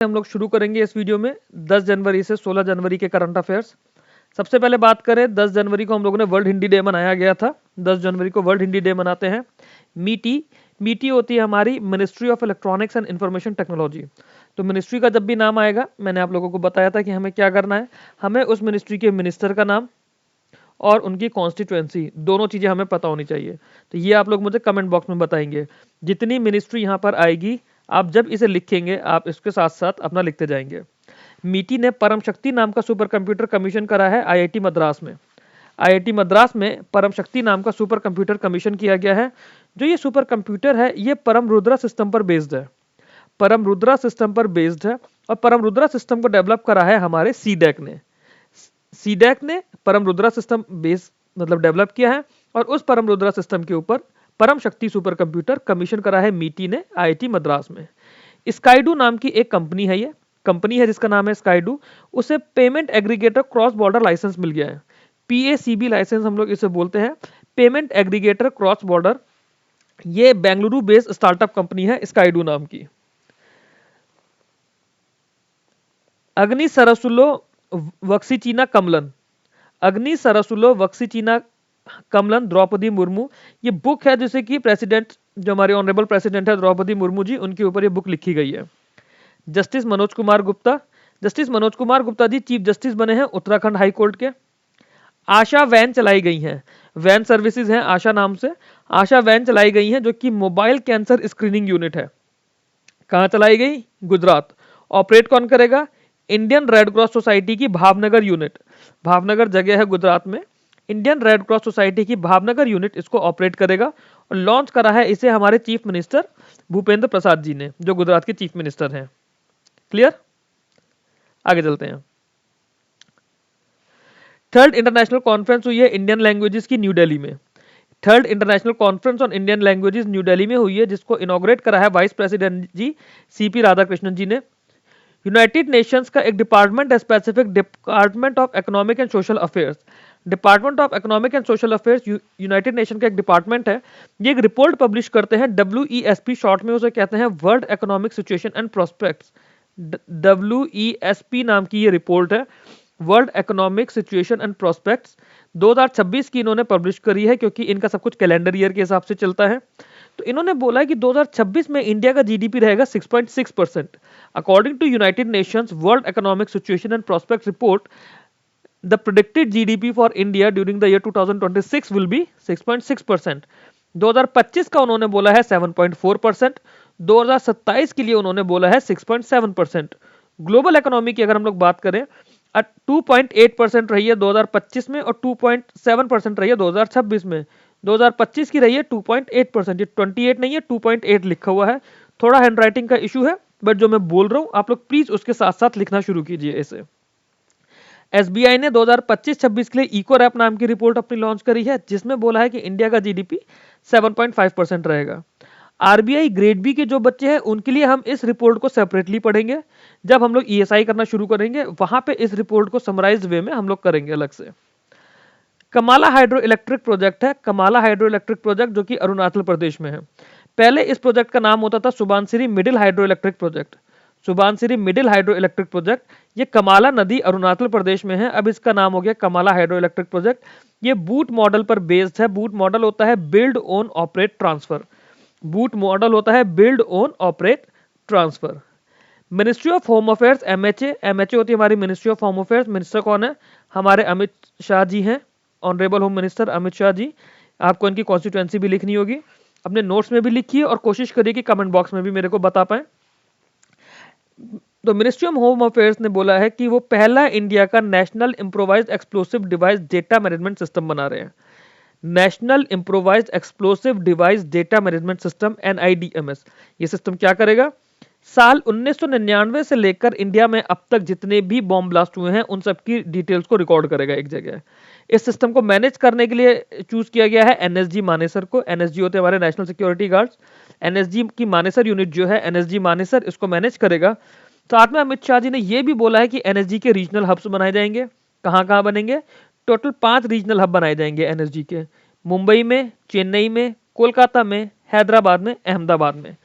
हम लोग शुरू करेंगे इस वीडियो में 10 जनवरी से 16 जनवरी के करंट अफेयर्स। सबसे पहले बात करें, 10 जनवरी को हम लोगों ने वर्ल्ड हिंदी डे मनाया गया था। 10 जनवरी को वर्ल्ड हिंदी डे मनाते हैं। मीटी होती है हमारी ministry of electronics and information technology. तो मिनिस्ट्री का जब भी नाम आएगा, मैंने आप लोगों को बताया था कि हमें क्या करना है। हमें उस मिनिस्ट्री के मिनिस्टर का नाम और उनकी कॉन्स्टिट्यूएंसी, दोनों चीज़ें हमें पता होनी चाहिए। तो ये आप लोग मुझे कमेंट बॉक्स में बताएंगे। जितनी मिनिस्ट्री यहाँ पर आएगी, आप जब इसे लिखेंगे, आप इसके साथ साथ अपना लिखते जाएंगे। मीटी ने परम शक्ति नाम का सुपर कंप्यूटर कमीशन करा है आईआईटी मद्रास में। आईआईटी मद्रास में परम शक्ति नाम का सुपर कंप्यूटर कमीशन किया गया है। जो ये सुपर कंप्यूटर है, ये परम रुद्रा सिस्टम पर बेस्ड है। परम रुद्रा सिस्टम पर बेस्ड है और परम रुद्रा सिस्टम को डेवलप करा है हमारे सीडेक ने। सीडेक ने परम रुद्रा सिस्टम बेस मतलब डेवलप किया है और उस परम रुद्रा सिस्टम के ऊपर परम शक्ति सुपर कंप्यूटर कमीशन करा है मीटी ने आईआईटी मद्रास में। स्काईडू नाम की एक कंपनी है, ये कंपनी है जिसका नाम है स्काईडू। उसे payment aggregator cross border licence मिल गया है। पीएसीबी लाइसेंस हम लोग इसे बोलते हैं, पेमेंट एग्रीगेटर क्रॉस बॉर्डर। ये बेंगलुरु बेस्ड स्टार्टअप कंपनी है स्काईडू नाम की। अग्नि सरसुलो वक्सीचीना कमलन, अग्नि सरसुलो वक्सीचीना कमलन द्रौपदी मुर्मू। ये बुक है जिसे कि प्रेसिडेंट, जो हमारे ऑनरेबल प्रेसिडेंट है द्रौपदी मुर्मू जी, उनके ऊपर ये बुक लिखी गई है। Justice Manoj Kumar Gupta, justice Manoj Kumar Gupta ji chief justice बने हैं उत्तराखंड हाई कोर्ट के। आशा वैन चलाई गई हैं, वैन सर्विसेज हैं आशा नाम से। आशा वैन चलाई गई हैं जो कि मोबाइल कैंसर स्क्रीनिंग यूनिट है। कहाँ चलाई गई? गुजरात। ऑपरेट कौन करेगा? इंडियन रेड क्रॉस सोसाइटी की भावनगर यूनिट। भावनगर जगह है गुजरात में। इंडियन रेड क्रॉस सोसाइटी की भावनगर यूनिट इसको ऑपरेट करेगा और लॉन्च करा है इसे हमारे चीफ मिनिस्टर भूपेंद्र प्रसाद जी ने, जो गुजरात के चीफ मिनिस्टर हैं। क्लियर? आगे चलते हैं। थर्ड इंटरनेशनल कॉन्फ्रेंस हुई है इंडियन लैंग्वेजेस की न्यू दिल्ली में। Third international conference on Indian languages new Delhi में हुई है, जिसको इनॉग्रेट करा है वाइस प्रेसिडेंट जी सीपी राधाकृष्णन जी ने। यूनाइटेड नेशंस का एक डिपार्टमेंट है, specific department of economic and social affairs. Department of economic and social affairs United nation का एक डिपार्टमेंट है। ये एक रिपोर्ट पब्लिश करते हैं, WESP शॉर्ट में उसे कहते हैं, world Economic Situation and prospects. WESP नाम की ये रिपोर्ट है, world Economic Situation and prospects. 2026 की इन्होंने पब्लिश करी है, क्योंकि इनका सब कुछ कैलेंडर ईयर के हिसाब से चलता है। तो इन्होंने बोला है कि 2026 में इंडिया का जीडीपी रहेगा 6.6%। According to United Nations World Economic Situation and Prospect Report, the predicted GDP for India during the year 2026 will be 6.6%। 2025 का उन्होंने बोला है 7.4%। 2027 के लिए उन्होंने बोला है 6.7%। ग्लोबल इकोनॉमी की अगर हम लोग बात करें, 2.8% रही है 2025 में और 2.7% रही है 2026 में। 2025 की रही है 2.8%, ये 28 नहीं है, 2.8 लिखा हुआ है। थोड़ा हैंडराइटिंग का इशू है, बट जो मैं बोल रहा हूं आप लोग प्लीज उसके साथ साथ लिखना शुरू कीजिए इसे। एसबीआई ने 2025-26 के लिए इको रैप नाम की रिपोर्ट अपनी लॉन्च करी है, जिसमें बोला है कि इंडिया का जीडीपी 7.5% रहेगा। आरबीआई ग्रेड बी के जो बच्चे हैं उनके लिए हम इस रिपोर्ट को सेपरेटली पढ़ेंगे। जब हम लोग ईएसआई करना शुरू करेंगे, वहां पे इस रिपोर्ट को समराइज वे में हम लोग करेंगे अलग से। कमाला हाइड्रो इलेक्ट्रिक प्रोजेक्ट है, कमाला हाइड्रो इलेक्ट्रिक प्रोजेक्ट, जो कि अरुणाचल प्रदेश में है। पहले इस प्रोजेक्ट का नाम होता था Subansiri middle hydro electric project. Subansiri middle hydro electric project, ये कमाला नदी अरुणाचल प्रदेश में है। अब इसका नाम हो गया कमाला हाइड्रो इलेक्ट्रिक प्रोजेक्ट। ये बूट मॉडल पर बेस्ड है। बूट मॉडल होता है build own operate transfer. BOOT model होता है build own operate transfer. Ministry of home affairs MHA, MHA होती है हमारी ministry of home affairs. Minister कौन है? हमारे अमित शाह जी हैं, honourable home minister Amit Shah ji. आपको इनकी कॉन्स्टिट्यूएंसी भी लिखनी होगी, अपने नोट्स में भी लिखिए और कोशिश करिए कि कमेंट बॉक्स में भी मेरे को बता पाए। तो मिनिस्ट्री ऑफ होम अफेयर्स ने बोला है कि वो पहला इंडिया का national improvised explosive device data management system बना रहे हैं। National improvised explosive device data management system NIDMS। ये सिस्टम क्या करेगा? साल 1999 से लेकर इंडिया में अब तक जितने भी बॉम्ब ब्लास्ट हुए हैं उन सबकी डिटेल्स को रिकॉर्ड करेगा एक जगह। इस सिस्टम को मैनेज करने के लिए चूज किया गया है NSG मानेसर को। NSG होते हैं हमारे नेशनल सिक्योरिटी गार्ड्स। NSG की मानेसर यूनिट जो है, NSG मानेसर, इसको मैनेज करेगा। साथ में अमित शाह जी ने यह भी बोला है कि NSG के रीजनल हब्स बनाए जाएंगे। कहाँ कहाँ बनेंगे? टोटल 5 रीजनल हब बनाए जाएंगे NSG के। मुंबई में, चेन्नई में, कोलकाता में, हैदराबाद में, अहमदाबाद में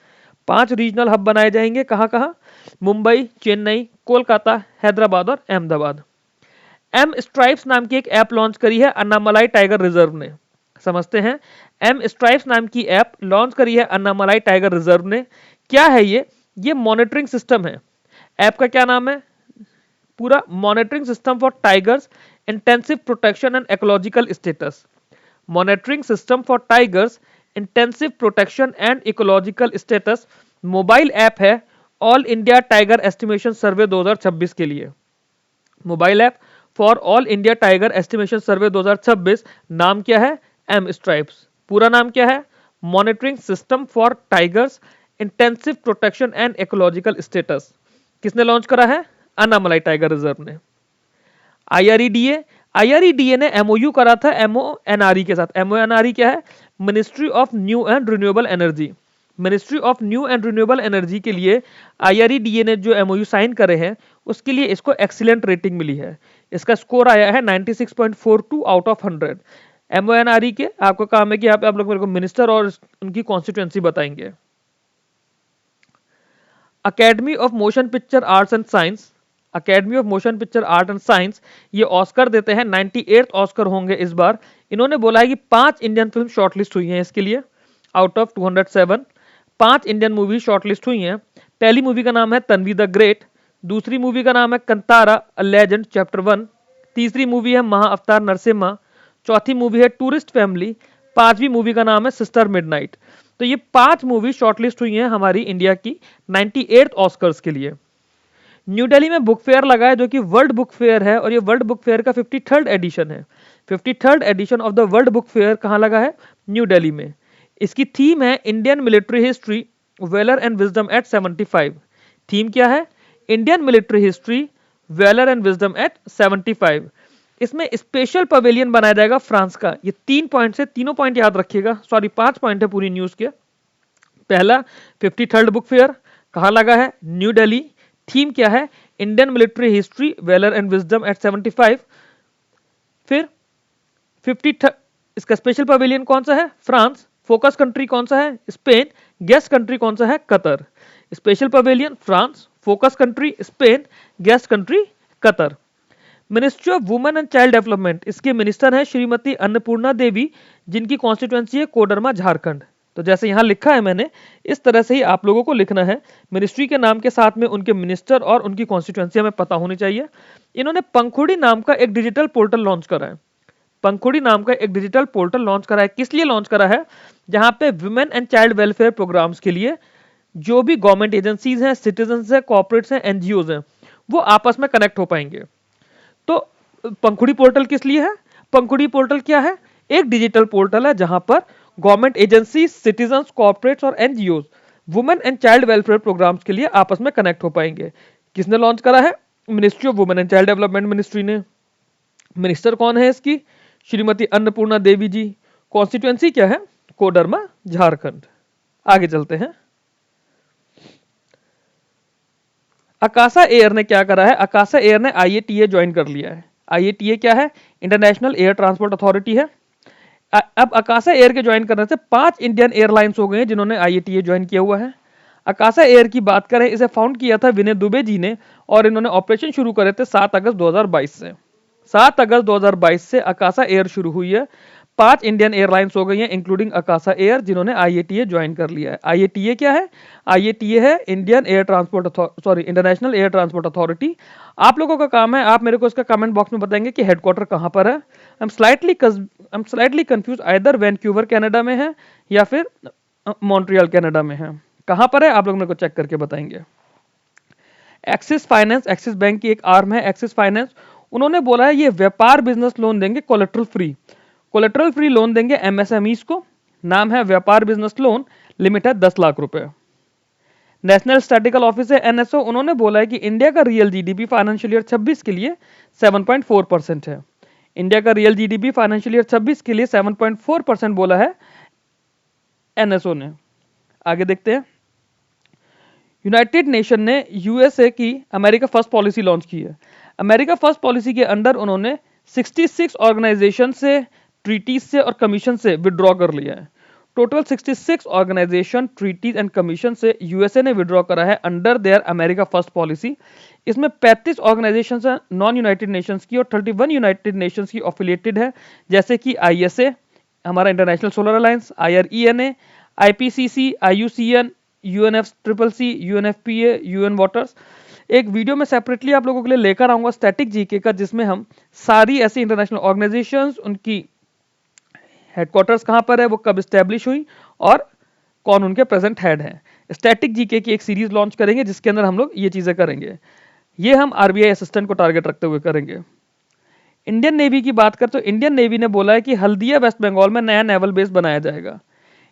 5 रीजनल हब बनाए जाएंगे। कहाँ कहाँ? मुंबई, चेन्नई, कोलकाता, हैदराबाद और अहमदाबाद। एम स्ट्राइप्स नाम की एक ऐप लॉन्च करी है अन्नामलाई टाइगर रिजर्व ने। समझते हैं, एम स्ट्राइप्स नाम की ऐप लॉन्च करी है अन्नामलाई टाइगर रिजर्व ने। क्या है ये मॉनिटरिंग सिस्टम है। ऐप का क्या नाम है? पूरा monitoring system for tigers intensive protection and ecological status. Monitoring system for tigers intensive protection and ecological status mobile app है all India tiger estimation survey 2026 के लिए। Mobile app for all India tiger estimation survey 2026। नाम क्या है? M stripes. पूरा नाम क्या है? Monitoring system for tigers intensive protection and ecological status. किसने लॉन्च करा है? अन्नामलाई टाइगर रिजर्व ने। आईआरईडीए ने एमओयू करा था एमओएनआरई के साथ। एमओएनआरई क्या है? Ministry of new and renewable energy. Ministry of new and renewable energy के लिए आईआरईडीए ने जो एमओयू साइन करे हैं उसके लिए इसको एक्सीलेंट रेटिंग मिली है। इसका स्कोर आया है 96.42 आउट ऑफ 100। एमओएनआरई के आपको काम है कि यहाँ पे आप लोग मेरे को मिनिस्टर और उनकी कॉन्स्टिट्यूएंसी बताएंगे। Academy of motion picture arts and science, academy of motion picture art and science ये ऑस्कर देते हैं। 98th ऑस्कर होंगे इस बार। इन्होंने बोला है कि 5 इंडियन फिल्म शॉर्टलिस्ट हुई हैं इसके लिए out of 207। 5 Indian movie shortlist हुई हैं। पहली मूवी का नाम है तन्वी द ग्रेट, दूसरी मूवी का नाम है कंतारा अ लेजेंड चैप्टर 1, तीसरी मूवी है महा अवतार नरसिम्हा, चौथी मूवी है टूरिस्ट फैमिली, पांचवी मूवी का नाम है सिस्टर मिडनाइट। तो ये 5 मूवी शॉर्टलिस्ट हुई हैं हमारी इंडिया की 98th ऑस्कर्स के लिए। न्यू दिल्ली में बुक फेयर लगा है जो कि वर्ल्ड बुक फेयर है और ये वर्ल्ड बुक फेयर का 53rd एडिशन है। 53rd edition of the World Book Fair कहाँ लगा है? न्यू दिल्ली में। इसकी थीम है Indian military history valour and wisdom at 75। Theme क्या है? Indian military history valour and wisdom at 75। इसमें स्पेशल पवेलियन बनाया जाएगा फ्रांस का। ये 3 पॉइंट से, तीनों पॉइंट याद रखिएगा, सॉरी 5 पॉइंट है पूरी न्यूज के। पहला 53rd बुक फेयर कहाँ लगा है? न्यू दिल्ली। थीम क्या है? Indian military history valour and wisdom at 75। फिर 50 इसका स्पेशल पवेलियन कौन सा है? फ्रांस। फोकस कंट्री कौन सा है? स्पेन। गेस्ट कंट्री कौन सा है? Qatar. Special pavilion France, focus country Spain, guest country Qatar. Ministry of women and child development, इसके मिनिस्टर हैं श्रीमती अन्नपूर्णा देवी, जिनकी कॉन्स्टिट्यूएंसी है कोडरमा झारखंड। तो जैसे यहाँ लिखा है मैंने, इस तरह से ही आप लोगों को लिखना है। मिनिस्ट्री के नाम के साथ में उनके मिनिस्टर और उनकी कॉन्स्टिट्यूएंसी हमें पता होनी चाहिए। इन्होंने पंखुड़ी नाम का एक डिजिटल पोर्टल लॉन्च करा है। पंखुड़ी नाम का एक डिजिटल पोर्टल लॉन्च करा है। किस लिए लॉन्च करा है? जहां पे women and child welfare programmes के लिए जो भी गवर्नमेंट एजेंसीज हैं, सिटीजन्स हैं, कॉर्पोरेट्स हैं, एनजीओज हैं, वो आपस में कनेक्ट हो पाएंगे। तो पंखुड़ी पोर्टल किस लिए है? पंखुड़ी पोर्टल क्या है? एक डिजिटल पोर्टल है जहां पर गवर्नमेंट एजेंसी, सिटीजन्स, कॉर्पोरेट्स और NGOs women and child welfare programmes के लिए आपस में कनेक्ट हो पाएंगे। किसने लॉन्च करा है? Ministry of women and child development ministry ने। मिनिस्टर कौन है इसकी? श्रीमती अन्नपूर्णा देवी जी। कॉन्स्टिट्यूएंसी क्या है? कोडरमा झारखंड। आगे चलते हैं। अकाशा एयर ने क्या करा है? अकाशा एयर ने आईएटीए ज्वाइन कर लिया है। आईएटीए क्या है? इंटरनेशनल एयर ट्रांसपोर्ट अथॉरिटी है। अब अकाशा एयर के ज्वाइन करने से 5 इंडियन एयरलाइंस हो गए हैं जिन्होंने आईएटीए ज्वाइन किया हुआ है। अकाशा एयर की बात करें, इसे फाउंड किया था विनय दुबे जी ने और इन्होंने ऑपरेशन शुरू करे थे 7 अगस्त 2022 से। 7 अगस्त 2022 से अकाशा एयर शुरू हुई है। 5 इंडियन एयरलाइंस हो गई हैं इंक्लूडिंग अकाशा एयर जिन्होंने आईएटीए ज्वाइन कर लिया है। आईएटीए क्या है? आईएटीए है Indian air transport international air transport authority. आप लोगों का काम है, आप मेरे को इसका कमेंट बॉक्स में बताएंगे कि हेडक्वार्टर कहां पर है। I am slightly confuse either Vancouver Canada में है या फिर मॉन्ट्रियल कनाडा में है। कहां पर है आप लोग मेरे को चेक करके बताएंगे। एक्सिस फाइनेंस, एक्सिस बैंक की एक आर्म है एक्सिस फाइनेंस। उन्होंने बोला है ये व्यापार बिजनेस लोन देंगे collateral free. Collateral free loan देंगे एमएसएमईज को। नाम है व्यापार बिजनेस लोन, लिमिट है 10 लाख रुपए। नेशनल स्टैटिकल ऑफिस है एनएसओ। उन्होंने बोला है कि इंडिया का रियल जीडीपी फाइनेंशियल ईयर 26 के लिए 7.4% है। इंडिया का रियल जीडीपी फाइनेंशियल ईयर 26 के लिए 7.4% बोला है एनएसओ ने। आगे देखते हैं। यूनाइटेड नेशन ने यूएसए की अमेरिका फर्स्ट पॉलिसी लॉन्च की है। अमेरिका फर्स्ट पॉलिसी के अंडर उन्होंने 66 ऑर्गेनाइजेशन से, ट्रीटीज से और कमीशन से विड्रॉ कर लिया है। Total 66 organisation, treaties and commission से यूएसए ने विड्रॉ करा है under their America first policy. इसमें 35 ऑर्गेनाइजेशन है नॉन यूनाइटेड नेशंस की और 31 यूनाइटेड नेशंस की एफिलिएटेड है, जैसे कि आईएसए हमारा international solar alliance, IRENA, IPCC, IUCN, UNFCCC, UNFPA, UN waters. एक वीडियो में सेपरेटली आप लोगों के लिए लेकर आऊंगा स्टैटिक जीके का, जिसमें हम सारी ऐसी इंटरनेशनल ऑर्गेनाइजेशंस, उनकी हेडक्वार्टर्स कहां पर है, वो कब स्टैब्लिश हुई और कौन उनके प्रेजेंट हेड हैं। स्टैटिक जीके की एक सीरीज लॉन्च करेंगे जिसके अंदर हम लोग ये चीजें करेंगे। ये हम आरबीआई असिस्टेंट को टारगेट रखते हुए करेंगे। इंडियन नेवी की बात करें तो इंडियन नेवी ने बोला है कि हल्दिया वेस्ट बंगाल में नया नेवल बेस बनाया जाएगा।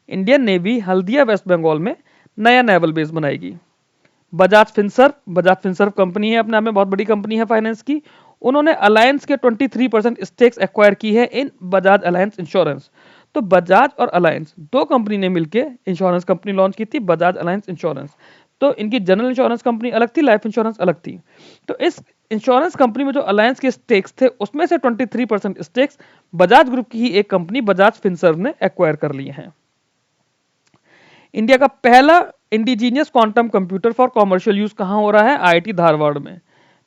इंडियन नेवी हल्दिया वेस्ट बंगाल में नया नेवल बेस बनाएगी। बजाज फिनसर्व कंपनी है, अपने आप में बहुत बड़ी कंपनी है फाइनेंस की। उन्होंने अलायंस के 23% स्टेक्स एक्वायर की है इन बजाज अलायंस इंश्योरेंस। तो बजाज और अलायंस दो कंपनी ने मिलकर इंश्योरेंस कंपनी लॉन्च की थी, बजाज अलायंस इंश्योरेंस। तो इनकी जनरल इंश्योरेंस कंपनी अलग थी, लाइफ इंश्योरेंस अलग थी। तो इस इंश्योरेंस कंपनी में जो अलायंस के स्टेक्स थे उसमें से 23% स्टेक्स बजाज ग्रुप की ही एक कंपनी बजाज फिनसर्व ने एक्वायर कर लिए हैं। इंडिया का पहला indigenous quantum computer for commercial use कहां हो रहा है? आईआईटी धारवाड़ में।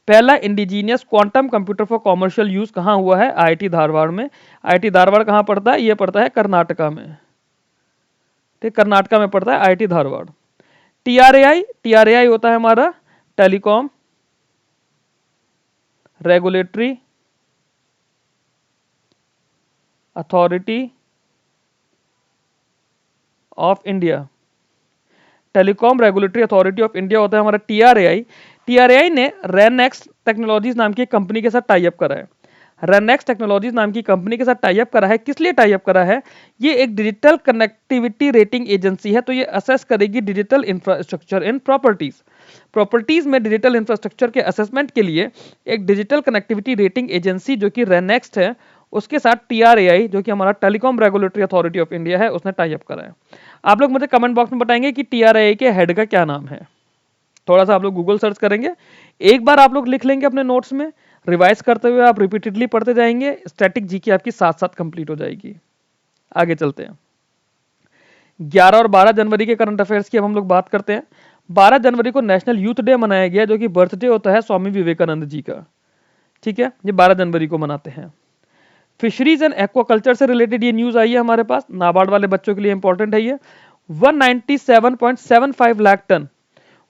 पहला indigenous quantum computer for commercial use कहां हुआ है? आईआईटी धारवाड़ में। आईआईटी धारवाड़ कहां पड़ता है? यह पड़ता है कर्नाटका में। ठीक, कर्नाटका में पड़ता है आईआईटी धारवाड़। टीआरएआई होता है हमारा telecom regulatory authority of India. Telecom regulatory authority of India होता है हमारा टीआरएआई। टीआरएआई ने रेनेक्स टेक्नोलॉजीज नाम की कंपनी के साथ टाई अप करा है। रेनेक्स टेक्नोलॉजीज नाम की कंपनी के साथ टाई अप करा है। किस लिए टाई अप करा है? ये एक डिजिटल कनेक्टिविटी रेटिंग एजेंसी है। तो ये असेस करेगी डिजिटल इंफ्रास्ट्रक्चर इन प्रॉपर्टीज में डिजिटल इंफ्रास्ट्रक्चर के असेसमेंट के लिए एक डिजिटल कनेक्टिविटी रेटिंग एजेंसी जो कि रेनेक्स्ट है, उसके साथ टीआरएआई जो कि हमारा telecom regulatory authority of India है, उसने टाई अप करा है। आप लोग मुझे कमेंट बॉक्स में बताएंगे कि टीआरएआई के हेड का क्या नाम है। थोड़ा सा आप लोग गूगल सर्च करेंगे, एक बार आप लोग लिख लेंगे अपने नोट्स में, रिवाइज करते हुए आप रिपीटेडली पढ़ते जाएंगे, स्टैटिक जीके आपकी साथ साथ कंप्लीट हो जाएगी। आगे चलते हैं। 11 और 12 जनवरी के करंट अफेयर्स की अब हम लोग बात करते हैं। 12 जनवरी को नेशनल यूथ डे मनाया गया, जो कि बर्थडे होता है स्वामी विवेकानंद जी का। ठीक है, ये 12 जनवरी को मनाते हैं। फिशरीज एंड एक्वाकल्चर से रिलेटेड ये न्यूज आई है हमारे पास, नाबार्ड वाले बच्चों के लिए इंपॉर्टेंट है ये। 197.75 लाख टन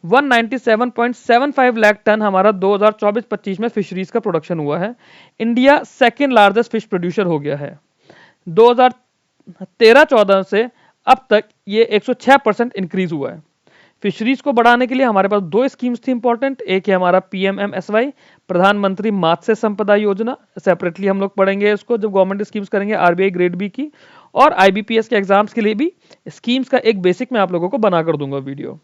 197.75 लाख टन हमारा 2024-25 में फिशरीज का प्रोडक्शन हुआ है। India second largest fish producer हो गया है। 2013-14 से अब तक ये 106% इंक्रीज हुआ है। फिशरीज को बढ़ाने के लिए हमारे पास दो स्कीम्स थी इंपॉर्टेंट। एक है हमारा पीएमएमएसवाई, प्रधानमंत्री मत्स्य संपदा योजना, सेपरेटली हम लोग पढ़ेंगे इसको जब गवर्नमेंट स्कीम्स करेंगे, आरबीआई ग्रेड बी की, और आईबीपीएस के एग्जाम्स के लिए भी स्कीम्स का एक बेसिक मैं आप लोगों को बना कर दूंगा वीडियो।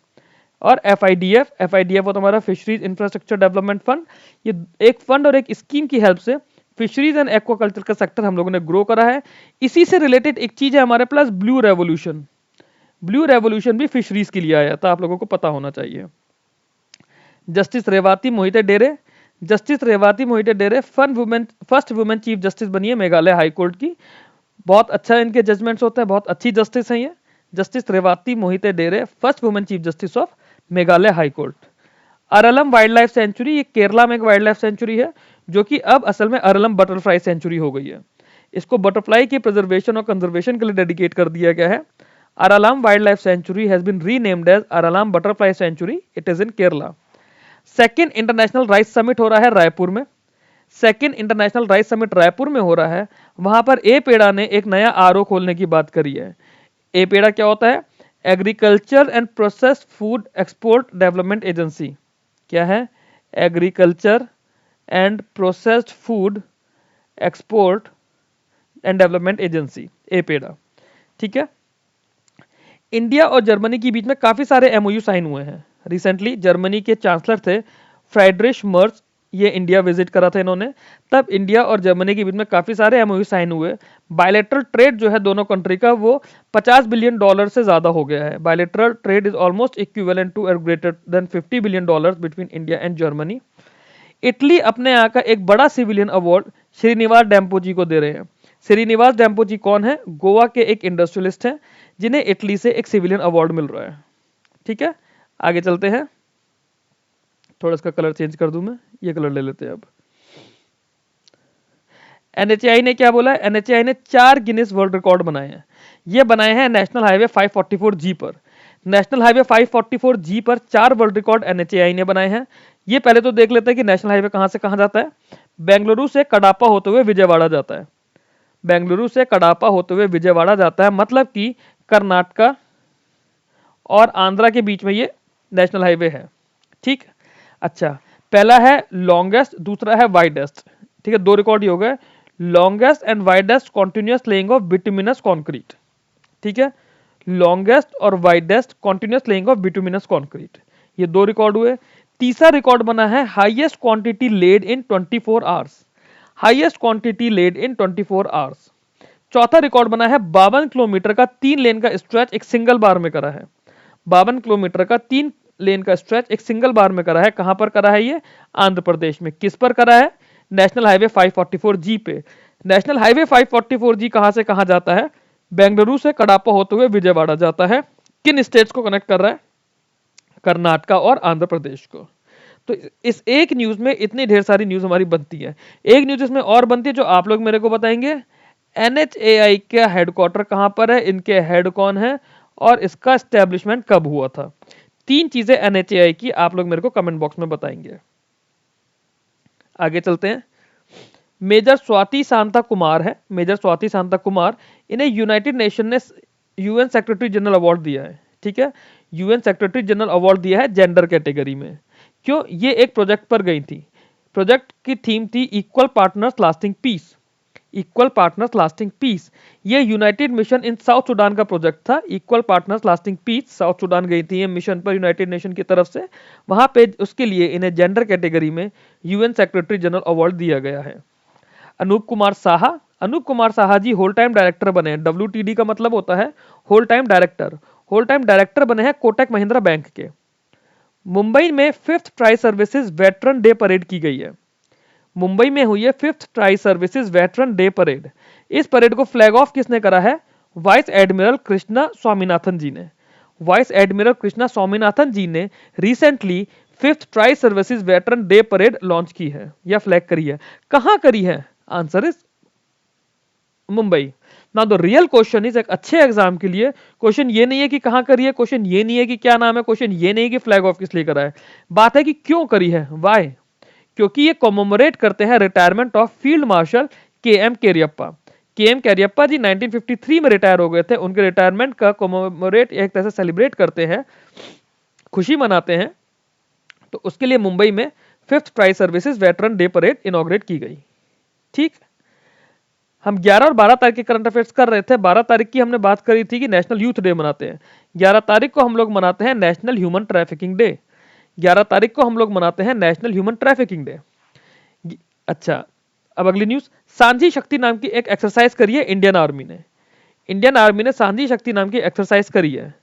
और एफआईडीएफ होता हमारा फिशरीज इंफ्रास्ट्रक्चर डेवलपमेंट फंड। ये एक फंड और एक स्कीम की हेल्प से फिशरीज एंड एक्वाकल्चर का सेक्टर हम लोगों ने ग्रो करा है। इसी से रिलेटेड एक चीज है हमारे पास, ब्लू रेवोल्यूशन भी फिशरीज के लिए आया था, आप लोगों को पता होना चाहिए। Justice Rewati Mohite Dere first women chief justice बनी है मेघालय हाई कोर्ट की। बहुत अच्छा इनके जजमेंट्स होते हैं, बहुत अच्छी जस्टिस है ये। Justice Rewati Mohite Dere first women chief justice of Meghalaya high court. Aralam wild life sanctuary, ये केरला में एक वाइल्ड लाइफ सेंचुरी है जो कि अब असल में अरलम बटरफ्लाई सेंचुरी हो गई है। इसको बटरफ्लाई की प्रिजर्वेशन और कंजर्वेशन के लिए डेडिकेट कर दिया गया है। Aralam Wildlife Sanctuary has been renamed as Aralam Butterfly Sanctuary. It is in Kerala. Second international rice summit हो रहा है रायपुर में। Second international rice summit Raipur में हो रहा है। वहां पर एपेडा ने एक नया आरओ खोलने की बात करी है। एपेडा क्या होता है? Agriculture and processed food export development agency. क्या है? Agriculture and processed food export and development agency, APEDA. ठीक है। इंडिया और जर्मनी के बीच में काफी सारे एमओयू साइन हुए हैं। रिसेंटली जर्मनी के चांसलर थे फ्राइड्रिश मर्ज, ये इंडिया विजिट करा था इन्होंने, तब इंडिया और जर्मनी के बीच में काफी सारे एमओयू साइन हुए। बायलैटरल ट्रेड जो है दोनों कंट्री का वो $50 बिलियन से ज्यादा हो गया है। Bilateral trade is almost equivalent to और greater than $50 billion between India and Germany. Italy अपने यहाँ का एक बड़ा सिविलियन अवार्ड श्रीनिवास डेम्पोजी को दे रहे हैं। श्रीनिवास डेम्पोजी कौन है? गोवा के एक इंडस्ट्रियलिस्ट हैं जिन्हें इटली से एक सिविलियन अवार्ड मिल रहा है। ठीक है, आगे चलते हैं। थोड़ा इसका कलर चेंज कर दूं मैं, ये कलर ले लेते हैं अब। एनएचएआई ने क्या बोला है? एनएचएआई ने 4 गिनीज वर्ल्ड रिकॉर्ड बनाए हैं। ये बनाए हैं नेशनल हाईवे 544G पर। नेशनल हाईवे 544G पर 4 वर्ल्ड रिकॉर्ड एनएचएआई ने बनाए हैं। ये पहले तो देख लेते हैं कि नेशनल हाईवे कहां से कहां जाता है। बेंगलुरु से कडापा होते हुए विजयवाड़ा जाता है। बेंगलुरु से कडापा होते हुए विजयवाड़ा जाता है, मतलब कि कर्नाटका और आंध्रा के बीच में ये नेशनल हाईवे है। ठीक, अच्छा, पहला है लॉन्गेस्ट, दूसरा है वाइडेस्ट। ठीक है, 2 रिकॉर्ड ही हो गए। Longest and widest continuous laying of bituminous concrete. ठीक है, लॉन्गेस्ट और widest continuous laying of bituminous concrete, ये 2 रिकॉर्ड हुए। तीसरा रिकॉर्ड बना है हाईएस्ट क्वांटिटी लेड इन 24 आवर्स। हाईएस्ट क्वांटिटी लेड इन 24 आवर्स। चौथा रिकॉर्ड बना है 52 किलोमीटर का 3 लेन का स्ट्रेच एक सिंगल बार में करा है। 52 किलोमीटर का 3 लेन का स्ट्रेच एक सिंगल बार में करा है। कहां पर करा है ये? आंध्र प्रदेश में। किस पर करा है? नेशनल हाईवे 544G पे। नेशनल हाईवे 544G कहां से कहां जाता है? बेंगलुरु से कडापा होते हुए विजयवाड़ा जाता है। किन स्टेट्स को कनेक्ट कर रहा है? कर्नाटका और आंध्र प्रदेश को। तो इस एक न्यूज में इतनी ढेर सारी न्यूज हमारी बनती है। एक न्यूज इसमें और बनती है जो आप लोग मेरे को बताएंगे, एनएचएआई का हेडक्वार्टर कहां पर है, इनके हेड कौन है और इसका एस्टेब्लिशमेंट कब हुआ था। 3 चीजें एनएचएआई की आप लोग मेरे को कमेंट बॉक्स में बताएंगे। आगे चलते हैं। मेजर स्वाति शांता कुमार है, मेजर स्वाति शांता कुमार, इन्हें यूनाइटेड नेशन ने यूएन सेक्रेटरी जनरल अवार्ड दिया है। ठीक है, यूएन सेक्रेटरी जनरल अवार्ड दिया है जेंडर कैटेगरी में। क्यों? ये एक प्रोजेक्ट पर गई थी। प्रोजेक्ट की थीम थी equal partners lasting peace. Equal partners lasting peace, ये United Mission in South Sudan का प्रोजेक्ट था। Equal partners lasting peace, South Sudan गई थी ये मिशन पर यूनाइटेड नेशन की तरफ से। वहां पे उसके लिए इन्हें जेंडर कैटेगरी में यूएन सेक्रेटरी जनरल अवार्ड दिया गया है। Anup Kumar Saha, Anup Kumar Saha ji whole time director बने हैं। WTD का मतलब होता है whole time director. Whole time director बने हैं कोटक महिंद्रा बैंक के। मुंबई में 5th tri services veteran day parade की गई है। मुंबई में हुई है 5th tri services veteran day parade. इस परेड को फ्लैग ऑफ किसने करा है? वाइस एडमिरल कृष्णा स्वामीनाथन जी ने। वाइस एडमिरल कृष्णा स्वामीनाथन जी ने recently 5th tri services veteran day parade launch की है या फ्लैग करी है। कहां करी है? Answer is Mumbai. Now the real question is, एक अच्छे एग्जाम के लिए क्वेश्चन ये नहीं है कि कहां करी है, क्वेश्चन ये नहीं है कि क्या नाम है, क्वेश्चन ये नहीं है कि फ्लैग ऑफ किस लिए करा है, बात है कि क्यों करी है, वाई। क्योंकि ये कॉमेमोरेट करते हैं retirement of field marshal KM Cariappa. KM Cariappa ji 1953 में रिटायर हो गए थे। उनके रिटायरमेंट का कॉमेमोरेट एक तरह से सेलिब्रेट करते हैं, खुशी मनाते हैं। तो उसके लिए मुंबई में 5th tri services veteran day parade inaugurate की गई। ठीक, हम 11 और 12 तारीख के करंट अफेयर्स कर रहे थे। 12 तारीख की हमने बात करी थी कि नेशनल यूथ डे मनाते हैं। 11 तारीख को हम लोग मनाते हैं नेशनल ह्यूमन ट्रैफिकिंग डे। 11 तारीख को हम लोग मनाते हैं नेशनल ह्यूमन ट्रैफिकिंग डे। अच्छा, अब अगली न्यूज। सांझी शक्ति नाम की एक एक्सरसाइज करी है इंडियन आर्मी ने। इंडियन आर्मी ने सांझी शक्ति नाम की एक्सरसाइज करी है।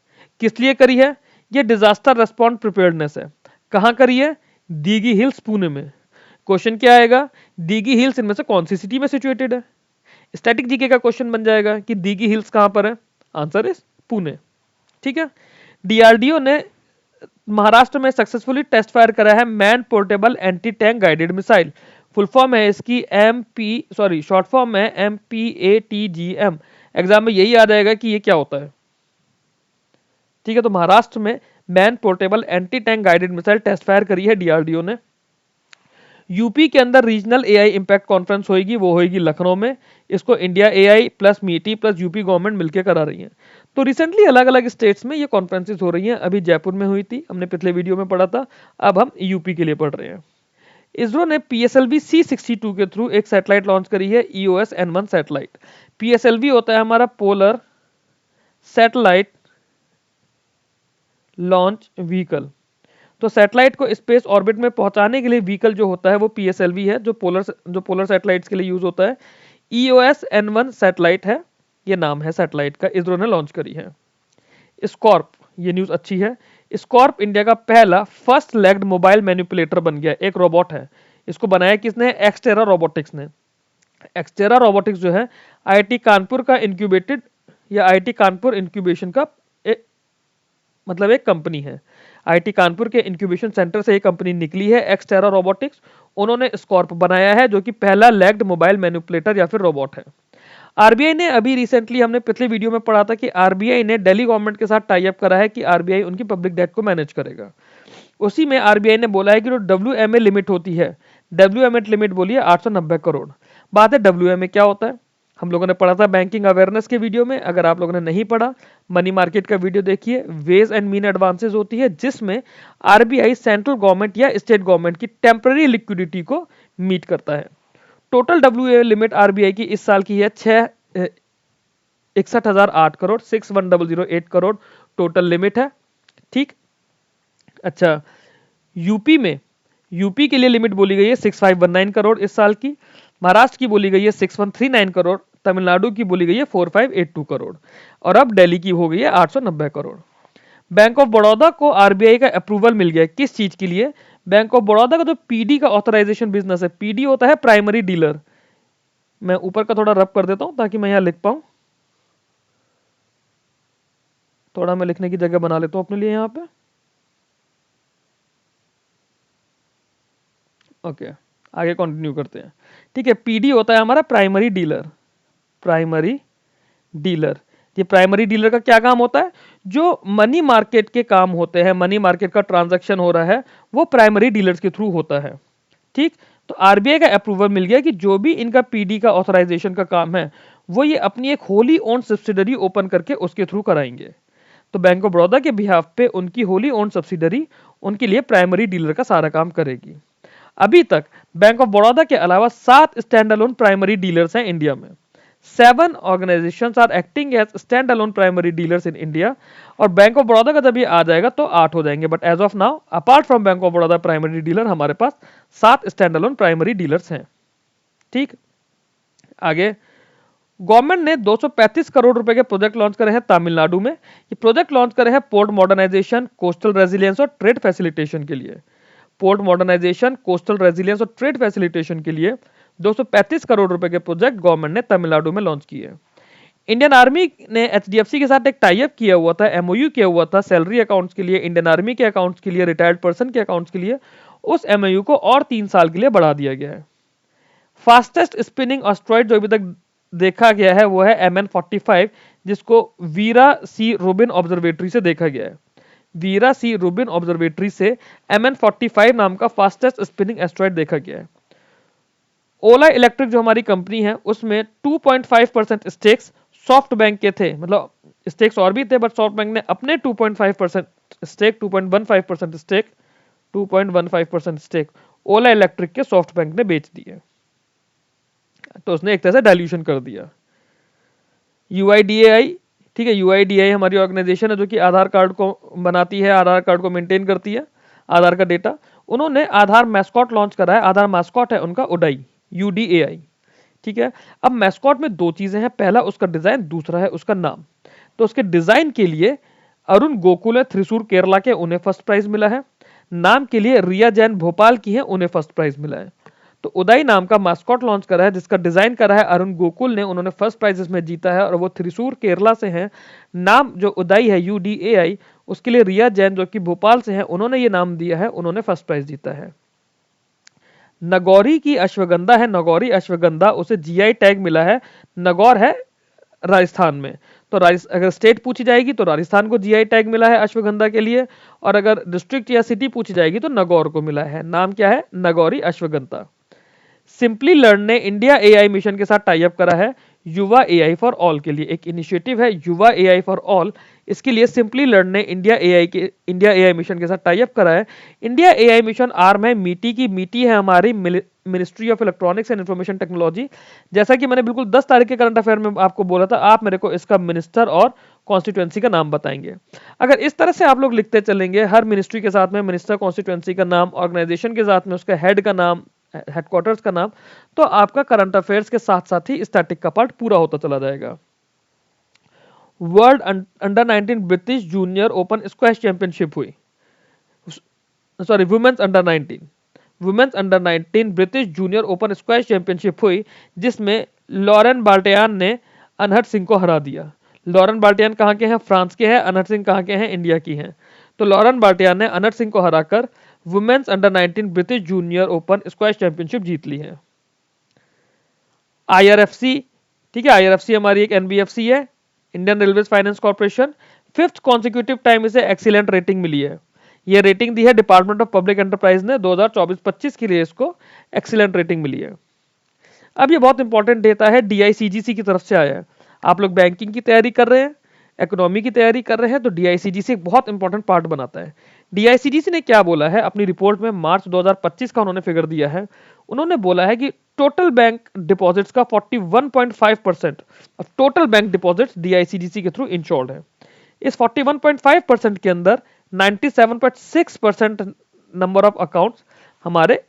किस लिए करी है? ये डिजास्टर रेस्पॉन्स प्रिपेयर्डनेस है। कहां करी है? दीगी हिल्स, पुणे में। क्वेश्चन क्या आएगा? दीगी हिल्स इनमें से कौन सी सिटी में सिचुएटेड है? स्टैटिक जीके का क्वेश्चन बन जाएगा कि दीगी हिल्स कहां पर है। Answer is Pune. ठीक है, डीआरडीओ ने महाराष्ट्र में सक्सेसफुली टेस्ट फायर करा है man portable anti tank guided missile. Full form है इसकी शॉर्ट फॉर्म है MPATGM। एग्जाम में यही आ जाएगा कि ये क्या होता है। ठीक है, तो महाराष्ट्र में man portable anti tank guided missile test fire करी है डीआरडीओ ने। यूपी के अंदर रीजनल AI इंपैक्ट कॉन्फ्रेंस होगी, वो होगी लखनऊ में। इसको इंडिया AI प्लस मीटी प्लस यूपी गवर्नमेंट मिलकर करा रही है। तो रिसेंटली अलग अलग स्टेट्स में ये कॉन्फ्रेंसेस हो रही हैं। अभी जयपुर में हुई थी, हमने पिछले वीडियो में पढ़ा था। अब हम यूपी के लिए पढ़ रहे हैं। इसरो ने PSLV C62 के थ्रू एक सैटेलाइट लॉन्च करी है, EOS N1 सैटेलाइट। PSLV होता है हमारा पोलर सैटेलाइट लॉन्च व्हीकल। तो सैटेलाइट को स्पेस ऑर्बिट में पहुंचाने के लिए व्हीकल जो होता है वो PSLV है, जो पोलर सैटेलाइट्स के लिए यूज होता है। EOS N1 सैटेलाइट है, ये नाम है सैटेलाइट का, इसरो ने लॉन्च करी है। स्कॉर्प, ये न्यूज अच्छी है। स्कॉर्प इंडिया का पहला फर्स्ट लेग्ड मोबाइल मैनिपुलेटर बन गया, एक रोबोट है। इसको बनाया किसने? एक्सटेरा रोबोटिक्स ने। एक्सटेरा रोबोटिक्स जो है IIT कानपुर का इंक्यूबेटेड या आईटी कानपुर इंक्यूबेशन का मतलब एक कंपनी है। आईटी कानपुर के इंक्यूबेशन सेंटर से एक कंपनी निकली है एक्सटेरा रोबोटिक्स। उन्होंने स्कॉर्प बनाया है जो कि पहला लेग्ड मोबाइल मैनिपुलेटर या फिर रोबोट है। आरबीआई ने अभी रिसेंटली, हमने पिछले वीडियो में पढ़ा था कि आरबीआई ने दिल्ली गवर्नमेंट के साथ टाई अप करा है कि आरबीआई उनकी पब्लिक डेट को मैनेज करेगा। उसी में आरबीआई ने बोला है कि जो डब्ल्यूएमए लिमिट होती है, डब्ल्यूएमए लिमिट बोलिए 890 करोड़। बात है डब्ल्यूएमए क्या होता है, हम लोगों ने पढ़ा था बैंकिंग अवेयरनेस के वीडियो में। अगर आप लोगों ने नहीं पढ़ा, मनी मार्केट का वीडियो देखिए। वेज एंड मीन एडवांसेस होती है जिसमें आरबीआई सेंट्रल गवर्नमेंट या स्टेट गवर्नमेंट की टेम्पररी लिक्विडिटी को मीट करता है। टोटल डब्ल्यूए लिमिट आरबीआई की इस साल की है 61,008 करोड़, 61,008 करोड़ टोटल लिमिट है। ठीक, अच्छा, यूपी में, यूपी के लिए लिमिट बोली गई है 6519 करोड़ इस साल की। महाराष्ट्र की बोली गई है 6139 करोड़। तमिलनाडु की बोली गई है 4582 करोड़। और अब दिल्ली की हो गई है 890 करोड़। बैंक ऑफ बड़ौदा को आरबीआई का अप्रूवल मिल गया किस चीज के लिए? बैंक ऑफ बड़ौदा का जो पीडी का ऑथराइजेशन बिजनेस है, पीडी होता है प्राइमरी डीलर। मैं ऊपर का थोड़ा रब कर देता हूं ताकि मैं यहां लिख पाऊं। थोड़ा मैं लिखने की जगह बना लेता हूं अपने लिए यहां पे। ओके, आगे कंटिन्यू करते हैं। ठीक है, पीडी होता है हमारा प्राइमरी डीलर। प्राइमरी डीलर, ये प्राइमरी डीलर का क्या काम होता है? जो मनी मार्केट के काम होते हैं, मनी मार्केट का ट्रांजैक्शन हो रहा है, वो प्राइमरी डीलर्स के थ्रू होता है। ठीक, तो आरबीआई का अप्रूवल मिल गया कि जो भी इनका पीडी का ऑथराइजेशन का काम है, वो ये अपनी एक होली ओन्ड सब्सिडरी ओपन करके उसके थ्रू कराएंगे। तो बैंक ऑफ बड़ौदा के बिहाफ पे उनकी होली ओन्ड सब्सिडरी उनके लिए प्राइमरी डीलर का सारा काम करेगी। अभी तक बैंक ऑफ बड़ौदा के अलावा 7 स्टैंड अलोन प्राइमरी डीलर्स हैं इंडिया में। 7 organisations are acting as standalone primary dealers in India. और बैंक ऑफ बड़ौदा का जब ये आ जाएगा तो 8 हो जाएंगे। But as of now, apart from bank of Baroda primary dealer, हमारे पास 7 स्टैंड अलोन प्राइमरी डीलर्स हैं। ठीक, आगे, गवर्नमेंट ने 235 करोड़ रुपए के प्रोजेक्ट लॉन्च करे हैं तमिलनाडु में। ये प्रोजेक्ट लॉन्च करे हैं पोर्ट मॉडर्नाइजेशन, कोस्टल रेजिलियंस और ट्रेड फैसिलिटेशन के लिए। पोर्ट मॉडर्नाइजेशन, कोस्टल रेजिलियंस और ट्रेड फैसिलिटेशन के लिए 235 करोड़ रुपए के प्रोजेक्ट गवर्नमेंट ने तमिलनाडु में लॉन्च किए। इंडियन आर्मी ने एचडीएफसी के साथ एक टाई अप किया हुआ था, एमओयू किया हुआ था सैलरी अकाउंट्स के लिए, इंडियन आर्मी के अकाउंट्स के लिए, रिटायर्ड पर्सन के अकाउंट्स के लिए। उस एमओयू को और 3 साल के लिए बढ़ा दिया गया है। फास्टेस्ट स्पिनिंग एस्ट्रॉइड जो अभी तक देखा गया है वो है MN45, जिसको वीरा सी रूबिन ऑब्जर्वेटरी से देखा गया है। वीरा सी रूबिन ऑब्जर्वेटरी से MN45 नाम का फास्टेस्ट स्पिनिंग एस्ट्रॉइड देखा गया है। ओला इलेक्ट्रिक जो हमारी कंपनी है, उसमें 2.5% स्टेक्स सॉफ्ट बैंक के थे। मतलब स्टेक्स और भी थे, बट सॉफ्ट बैंक ने अपने 2.5% स्टेक, 2.15% स्टेक, 2.15% स्टेक ओला इलेक्ट्रिक के सॉफ्ट बैंक ने बेच दिए। तो उसने एक तरह से डाइल्यूशन कर दिया। यूआईडीएआई, ठीक है, यूआईडीएआई हमारी ऑर्गेनाइजेशन है जो कि आधार कार्ड को बनाती है, आधार कार्ड को मेंटेन करती है, आधार का डेटा। उन्होंने आधार मैस्कॉट लॉन्च करा है। आधार मैस्कॉट है उनका उडाई, यूडीएआई। ठीक है, अब मैस्कॉट में 2 चीजें हैं, पहला उसका डिजाइन, दूसरा है उसका नाम। तो उसके डिजाइन के लिए अरुण गोकुल है थ्रिसूर केरला के, उन्हें फर्स्ट प्राइज मिला है। नाम के लिए रिया जैन भोपाल की है, उन्हें फर्स्ट प्राइज मिला है। तो उदय नाम का मास्कॉट लॉन्च करा है जिसका डिजाइन करा है अरुण गोकुल ने, उन्होंने फर्स्ट प्राइज इसमें जीता है और वो थ्रिसूर केरला से हैं। नाम जो उदय है यूडीएआई, उसके लिए रिया जैन जो कि भोपाल से हैं, उन्होंने ये नाम दिया है, उन्होंने फर्स्ट प्राइज जीता है। नगौरी की अश्वगंधा है, नगौरी अश्वगंधा, उसे जीआई टैग मिला है। नगौर है राजस्थान में, तो अगर स्टेट पूछी जाएगी तो राजस्थान को जीआई टैग मिला है अश्वगंधा के लिए, और अगर डिस्ट्रिक्ट या सिटी पूछी जाएगी तो नगौर को मिला है। नाम क्या है? नगौरी अश्वगंधा। सिंपली लर्न ने इंडिया एआई मिशन के साथ टाई अप करा है युवा एआई फॉर ऑल के लिए। एक इनिशिएटिव है युवा एआई फॉर ऑल, इसके लिए सिंपली लर्न ने इंडिया एआई मिशन के साथ टाई अप करा है। इंडिया एआई मिशन आर्म है मीटी की। मीटी है हमारी ministry of electronics and information technology. जैसा कि मैंने बिल्कुल 10 तारीख के करंट अफेयर में आपको बोला था, आप मेरे को इसका मिनिस्टर और कॉन्स्टिट्यूएंसी का नाम बताएंगे। अगर इस तरह से आप लोग लिखते चलेंगे, हर मिनिस्ट्री के साथ में मिनिस्टर, कॉन्स्टिट्यूएंसी का नाम, ऑर्गेनाइजेशन के साथ में उसका हेड का नाम, हेडक्वार्टर्स का नाम, तो आपका करंट अफेयर्स के साथ साथ ही स्टैटिक का पार्ट पूरा होता चला जाएगा। World under 19 British junior open squash championship हुई, sorry women's under 19, women's under 19 British junior open squash championship हुई, जिसमें लॉरेन बाल्टेयान ने अनहट सिंह को हरा दिया। लॉरेन बाल्टियान कहाँ के हैं? फ्रांस के हैं। अनहट सिंह कहाँ के हैं? इंडिया की हैं। तो लॉरेन बाल्टियान ने अनहट सिंह को हराकर women's under 19 British junior open squash championship जीत ली है। IRFC, ठीक है, IRFC हमारी एक NBFC है, Indian railway finance corporation. Fifth consecutive time इसे एक्सीलेंट रेटिंग मिली है। ये रेटिंग दी है डिपार्टमेंट ऑफ पब्लिक एंटरप्राइज ने 2024-25 के लिए, इसको एक्सीलेंट रेटिंग मिली है। अब ये बहुत इंपॉर्टेंट डेटा है, DICGC की तरफ से आया है। आप लोग बैंकिंग की तैयारी कर रहे हैं, इकोनॉमी की तैयारी कर रहे हैं, तो DICGC एक बहुत इंपॉर्टेंट पार्ट बनाता है। DICGC ने क्या बोला है अपनी रिपोर्ट में, मार्च 2025 का उन्होंने फिगर दिया है। उन्होंने बोला है कि टोटल बैंक डिपॉजिट्स का 41.5% of total bank deposits DICGC के थ्रू इंश्योर्ड है। इस 41.5% के अंदर 97.6% नंबर ऑफ अकाउंट्स हमारे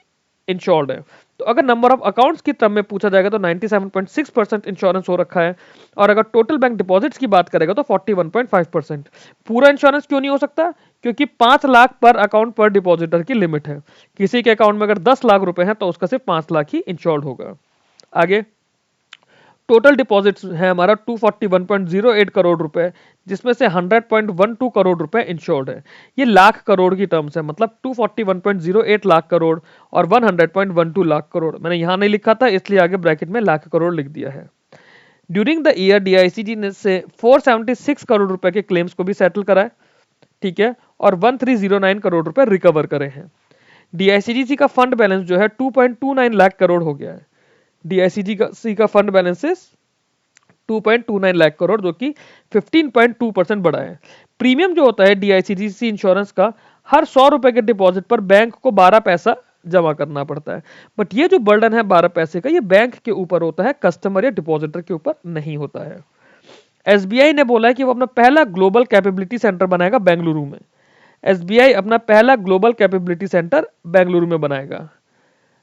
इंश्योर्ड है। तो अगर नंबर ऑफ अकाउंट्स की टर्म में पूछा जाएगा तो 97.6% इंश्योरेंस हो रखा है, और अगर टोटल बैंक डिपॉजिट्स की बात करेगा तो 41.5%। पूरा इंश्योरेंस क्यों नहीं हो सकता? क्योंकि 5 लाख पर अकाउंट पर डिपॉजिटर की लिमिट है। किसी के अकाउंट में अगर 10 लाख रुपए हैं तो उसका सिर्फ 5 लाख ही इंश्योर्ड होगा। आगे टोटल डिपॉजिट्स है हमारा 241.08 करोड़ रुपए, जिसमें से 100.12 करोड़ रुपए इंश्योर्ड है। ये लाख करोड़ की टर्म्स है, मतलब 241.08 लाख करोड़ और 100.12 लाख करोड़। मैंने यहां नहीं लिखा था इसलिए आगे ब्रैकेट में लाख करोड़ लिख दिया है। ड्यूरिंग द ईयर DICG ने से 476 करोड़ रुपए के क्लेम्स को भी सेटल कराए, ठीक है, और 1309 करोड़ रुपए रिकवर करे हैं। DICGC का फंड बैलेंस जो है 2.29 लाख करोड़ हो गया है। DICGC का फंड बैलेंसेस 2.29 लाख करोड़, जो कि 15.2% बढ़ा है। प्रीमियम जो होता है DICGC इंश्योरेंस का, हर 100 रुपए के डिपॉजिट पर बैंक को 12 पैसा जमा करना पड़ता है। बट ये जो बर्डन है 12 पैसे का, ये बैंक के ऊपर होता है, कस्टमर या डिपॉजिटर के ऊपर नहीं होता है। SBI ने बोला है कि वो अपना पहला ग्लोबल कैपेबिलिटी सेंटर बनाएगा बेंगलुरु में। SBI अपना पहला ग्लोबल कैपेबिलिटी सेंटर बेंगलुरु में बनाएगा।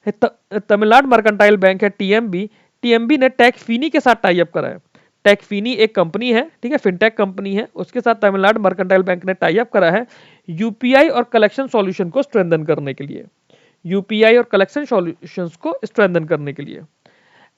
तमिलनाडु मर्केंटाइल बैंक है TMB ने टेकफिनी के साथ टाई अप करा है। टेकफिनी एक कंपनी है, ठीक है, फिनटेक कंपनी है, उसके साथ तमिलनाडु मर्केंटाइल बैंक ने टाई अप करा है यूपीआई और कलेक्शन सॉल्यूशन को स्ट्रेंथन करने के लिए। यूपीआई और कलेक्शन सॉल्यूशंस को स्ट्रेंथन करने के लिए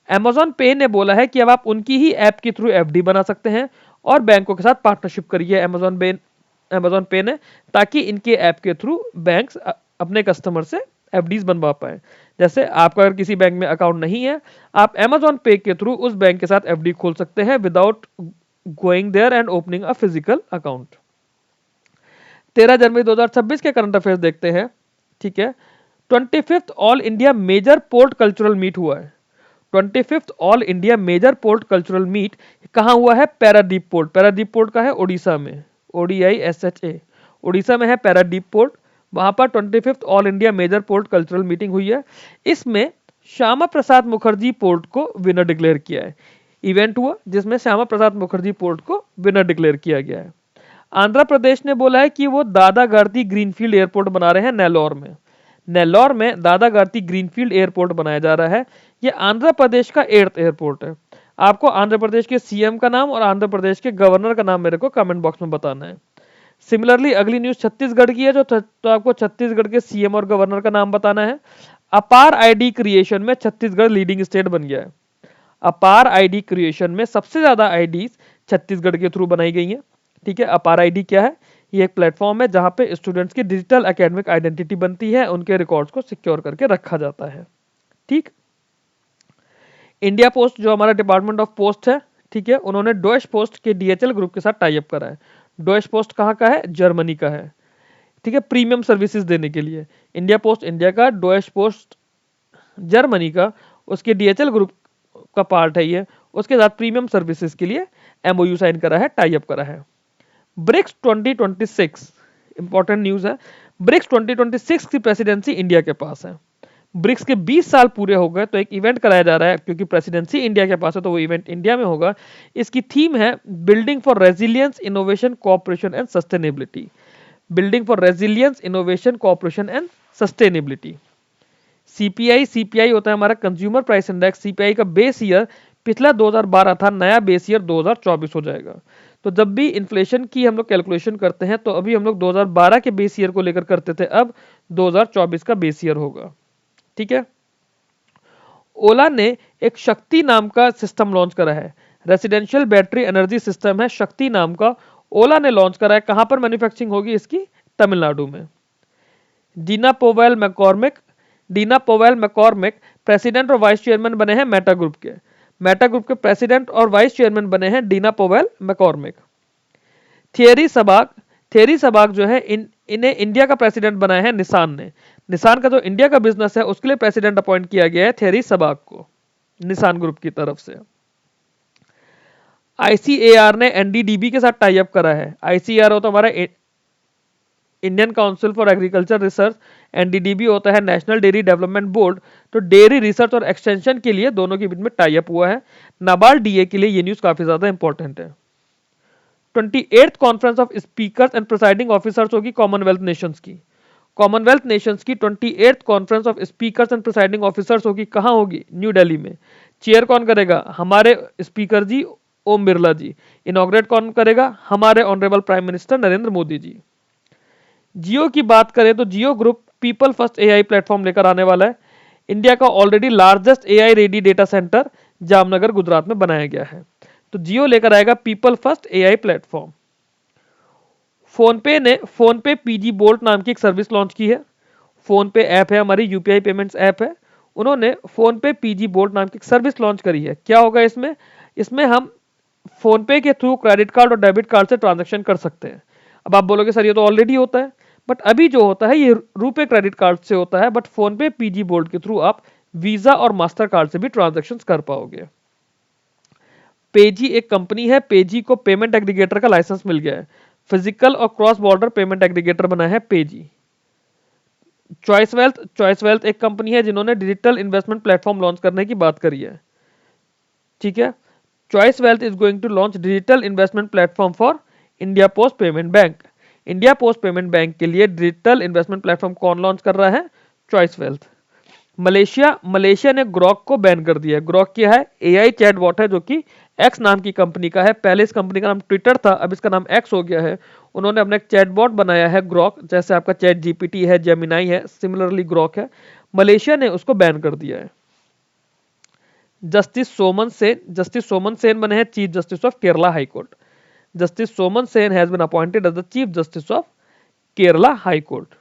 Amazon पे ने बोला है कि अब आप उनकी ही ऐप के थ्रू FD बना सकते हैं और बैंकों के साथ पार्टनरशिप करिए Amazon पे ने, ताकि इनके ऐप के थ्रू बैंक्स अपने कस्टमर से FDs बनवा पाए। जैसे आपका अगर किसी बैंक में अकाउंट नहीं है, आप Amazon पे के थ्रू उस बैंक के साथ FD खोल सकते हैं without going there and opening a physical account. 13 जनवरी 2026 के करंट अफेयर्स देखते हैं, ठीक है। 25th all India major port cultural meet हुआ है। 25th all India major port cultural meet कहाँ हुआ है? पैरादीप पोर्ट। पैरादीप पोर्ट का है उड़ीसा में, ODISHA, उड़ीसा में है पैरादीप पोर्ट। वहां पर 25th all India major port cultural meeting हुई है। इसमें श्यामा प्रसाद मुखर्जी पोर्ट को विनर डिक्लेयर किया है। इवेंट हुआ जिसमें श्यामा प्रसाद मुखर्जी पोर्ट को विनर डिक्लेयर किया गया है। आंध्र प्रदेश ने बोला है कि वो दादा गारती ग्रीनफील्ड एयरपोर्ट बना रहे हैं नेल्लोर में। नेल्लोर में दादा गारती ग्रीनफील्ड एयरपोर्ट बनाया जा रहा है। ये आंध्र प्रदेश का 8th एयरपोर्ट है। आपको आंध्र प्रदेश के CM का नाम और आंध्र प्रदेश के गवर्नर का नाम मेरे को कमेंट बॉक्स में बताना है। सिमिलरली अगली न्यूज छत्तीसगढ़ की है, तो आपको छत्तीसगढ़ के CM और गवर्नर का नाम बताना है। अपार ID क्रिएशन में छत्तीसगढ़ लीडिंग स्टेट बन गया है। अपार ID क्रिएशन में सबसे ज्यादा IDs छत्तीसगढ़ के थ्रू बनाई गई हैं, ठीक है। अपार ID क्या है? ये एक प्लेटफॉर्म है जहां पे स्टूडेंट्स की डिजिटल एकेडमिक आइडेंटिटी बनती है, उनके रिकॉर्ड्स को सिक्योर करके रखा जाता है, ठीक। इंडिया पोस्ट जो हमारा डिपार्टमेंट ऑफ पोस्ट है, ठीक है, उन्होंने डॉयश पोस्ट के DHL ग्रुप के साथ टाई अप करा है। डॉयश पोस्ट कहाँ का है? जर्मनी का है, ठीक है, प्रीमियम सर्विसेज देने के लिए। इंडिया पोस्ट इंडिया का, डॉयश पोस्ट जर्मनी का, उसके DHL ग्रुप का पार्ट है ये, उसके साथ प्रीमियम सर्विसेज के लिए MOU साइन करा है, टाई अप करा है। ब्रिक्स 2026 इंपॉर्टेंट न्यूज है। ब्रिक्स 2026 की प्रेसिडेंसी इंडिया के पास है। ब्रिक्स के 20 साल पूरे हो गए तो एक इवेंट कराया जा रहा है, क्योंकि प्रेसिडेंसी इंडिया के पास है तो वो इवेंट इंडिया में होगा। इसकी थीम है building for resilience, innovation, cooperation and sustainability. Building for resilience, innovation, cooperation and sustainability. CPI होता है हमारा कंज्यूमर प्राइस इंडेक्स। CPI का बेस ईयर पिछला 2012 था, नया बेस ईयर 2024 हो जाएगा। तो जब भी इन्फ्लेशन की हम लोग कैलकुलेशन करते हैं तो अभी हम लोग 2012 के बेस ईयर को लेकर करते थे, अब 2024 का बेस ईयर होगा, ठीक है। ओला ने एक शक्ति नाम का सिस्टम लॉन्च करा है, रेसिडेंशियल बैटरी एनर्जी सिस्टम है शक्ति नाम का, ओला ने लॉन्च करा है। कहां पर मैन्युफैक्चरिंग होगी इसकी? तमिलनाडु में। डीना पोवेल मैकॉर्मिक प्रेसिडेंट और वाइस चेयरमैन बने हैं मेटा ग्रुप के। मेटा ग्रुप के प्रेसिडेंट और वाइस चेयरमैन बने हैं डीना पोवेल मैकॉर्मिक। थियरी सबाग जो है इन्हें इंडिया का प्रेसिडेंट बनाया है निसान ने। निसान का जो इंडिया का बिजनेस है उसके लिए प्रेसिडेंट अपॉइंट किया गया है थियरी सबाग को निसान ग्रुप की तरफ से। आईसीएआर ने एनडीडीबी के साथ टाई अप करा है। आईसीएआर होता हमारा Indian council for agriculture research, NDDB होता है नेशनल डेयरी डेवलपमेंट बोर्ड। तो डेयरी रिसर्च और एक्सटेंशन के लिए दोनों के बीच में टाई अप हुआ है। नाबार्ड डीए के लिए ये न्यूज काफी ज्यादा इंपॉर्टेंट है। 28th conference of speakers and presiding officers होगी कॉमनवेल्थ नेशंस की। कॉमनवेल्थ नेशंस की 28th conference of speakers and presiding officers होगी। कहां होगी? न्यू दिल्ली में। चेयर कौन करेगा? हमारे स्पीकर जी ओम बिरला जी। इनॉग्रेट कौन करेगा? हमारे honourable prime minister Narendra Modi ji. Jio की बात करें तो Jio group people first AI platform लेकर आने वाला है। इंडिया का already largest AI ready data centre Jamnagar Gujarat में बनाया गया है। तो जियो लेकर आएगा people first AI platform. PhonePe PG Bolt नाम की एक सर्विस लॉन्च की है। फोन पे ऐप है, हमारी यूपीआई पेमेंट्स ऐप है। उन्होंने फोन पे पीजी बोल्ट नाम की एक सर्विस लॉन्च करी है। क्या होगा इसमें? इसमें हम फोन पे के थ्रू क्रेडिट कार्ड और डेबिट कार्ड से ट्रांजैक्शन कर सकते हैं। अब आप बोलोगे सर ये तो ऑलरेडी होता है, बट अभी जो होता है ये रुपे क्रेडिट कार्ड से होता है, बट फोन पे पीजी बोल्ट के थ्रू आप वीजा और मास्टर कार्ड से भी ट्रांजैक्शन कर पाओगे। पेजी एक कंपनी है, पेजी को पेमेंट एग्रीगेटर का लाइसेंस मिल गया है। फिजिकल और क्रॉस बॉर्डर पेमेंट एग्रीगेटर बना है पेजी। चॉइस वेल्थ एक कंपनी है जिन्होंने डिजिटल इन्वेस्टमेंट प्लेटफॉर्म लॉन्च करने की बात करी है। ठीक है, Choice Wealth is going to launch digital investment platform for India post payment bank. India post payment bank के लिए डिजिटल इन्वेस्टमेंट प्लेटफॉर्म कौन लॉन्च कर रहा है? Choice Wealth. मलेशिया ने ग्रॉक को बैन कर दिया है। ग्रॉक क्या है? एआई चैटबॉट है जो कि एक्स नाम की कंपनी का है। पहले इस कंपनी का नाम ट्विटर था, अब इसका नाम एक्स हो गया है। उन्होंने अपना एक चैटबॉट बनाया है ग्रॉक, जैसे आपका चैट जीपीटी है, जेमिनाई है, सिमिलरली ग्रॉक है। मलेशिया ने उसको बैन कर दिया है। जस्टिस सोमन सेन बने हैं chief justice of Kerala high court. Justice Soman Sen has been appointed as the chief justice of Kerala high court.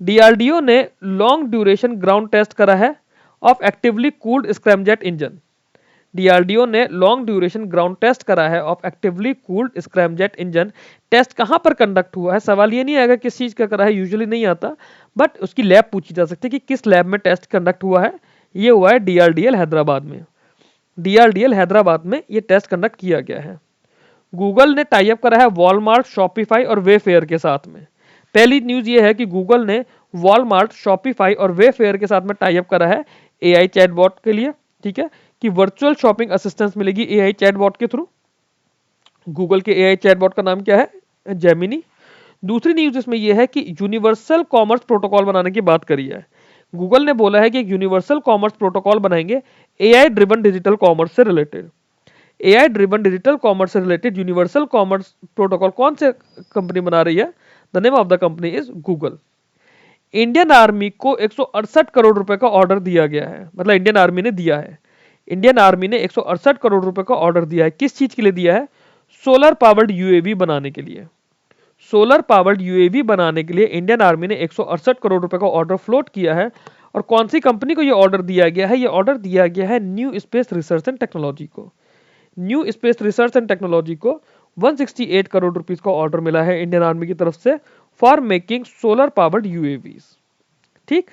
DRDO ने लॉन्ग ड्यूरेशन ग्राउंड टेस्ट करा है of actively cooled scramjet engine. DRDO ने लॉन्ग ड्यूरेशन ग्राउंड टेस्ट करा है of actively cooled scramjet engine. Test कहां पर conduct हुआ है? सवाल ये नहीं आएगा किस चीज का करा है, यूजुअली नहीं आता, बट उसकी लैब पूछी जा सकती है कि किस लैब में टेस्ट कंडक्ट हुआ है। ये हुआ है डीआरडीएल हैदराबाद में। डीआरडीएल हैदराबाद में ये टेस्ट कंडक्ट किया गया है। गूगल ने टाई अप करा है वॉलमार्ट, शॉपिफाई और वेफेयर के साथ में। पहली न्यूज ये है कि गूगल ने वॉलमार्ट, शॉपिफाई और वेफेयर के साथ में टाई अप करा है एआई चैटबॉट के लिए। ठीक है, कि वर्चुअल शॉपिंग असिस्टेंस मिलेगी एआई चैटबॉट के थ्रू। गूगल के एआई चैटबॉट का नाम क्या है? जेमिनी। दूसरी न्यूज इसमें यह है कि यूनिवर्सल कॉमर्स प्रोटोकॉल बनाने की बात करी है। गूगल ने बोला है कि एक यूनिवर्सल कॉमर्स प्रोटोकॉल बनाएंगे एआई ड्रिवन डिजिटल कॉमर्स से related. AI driven digital commerce से रिलेटेड यूनिवर्सल कॉमर्स प्रोटोकॉल कौन से कंपनी बना रही है? The name of the company is Google. Indian army को 168 करोड़ रुपए का ऑर्डर दिया गया है, मतलब इंडियन आर्मी ने दिया है। इंडियन आर्मी ने 168 करोड़ रुपए का ऑर्डर दिया है। किस चीज के लिए दिया है? सोलर पावर्ड यूएवी बनाने के लिए। सोलर पावर्ड यूएवी बनाने के लिए इंडियन आर्मी ने 168 करोड़ रुपए का ऑर्डर फ्लोट किया है। और कौन सी कंपनी को यह ऑर्डर दिया गया है? यह ऑर्डर दिया गया है new space research and technology को। New space research and technology को 168 करोड़ रुपीस का ऑर्डर मिला है इंडियन आर्मी की तरफ से for making solar powered UAVs. ठीक,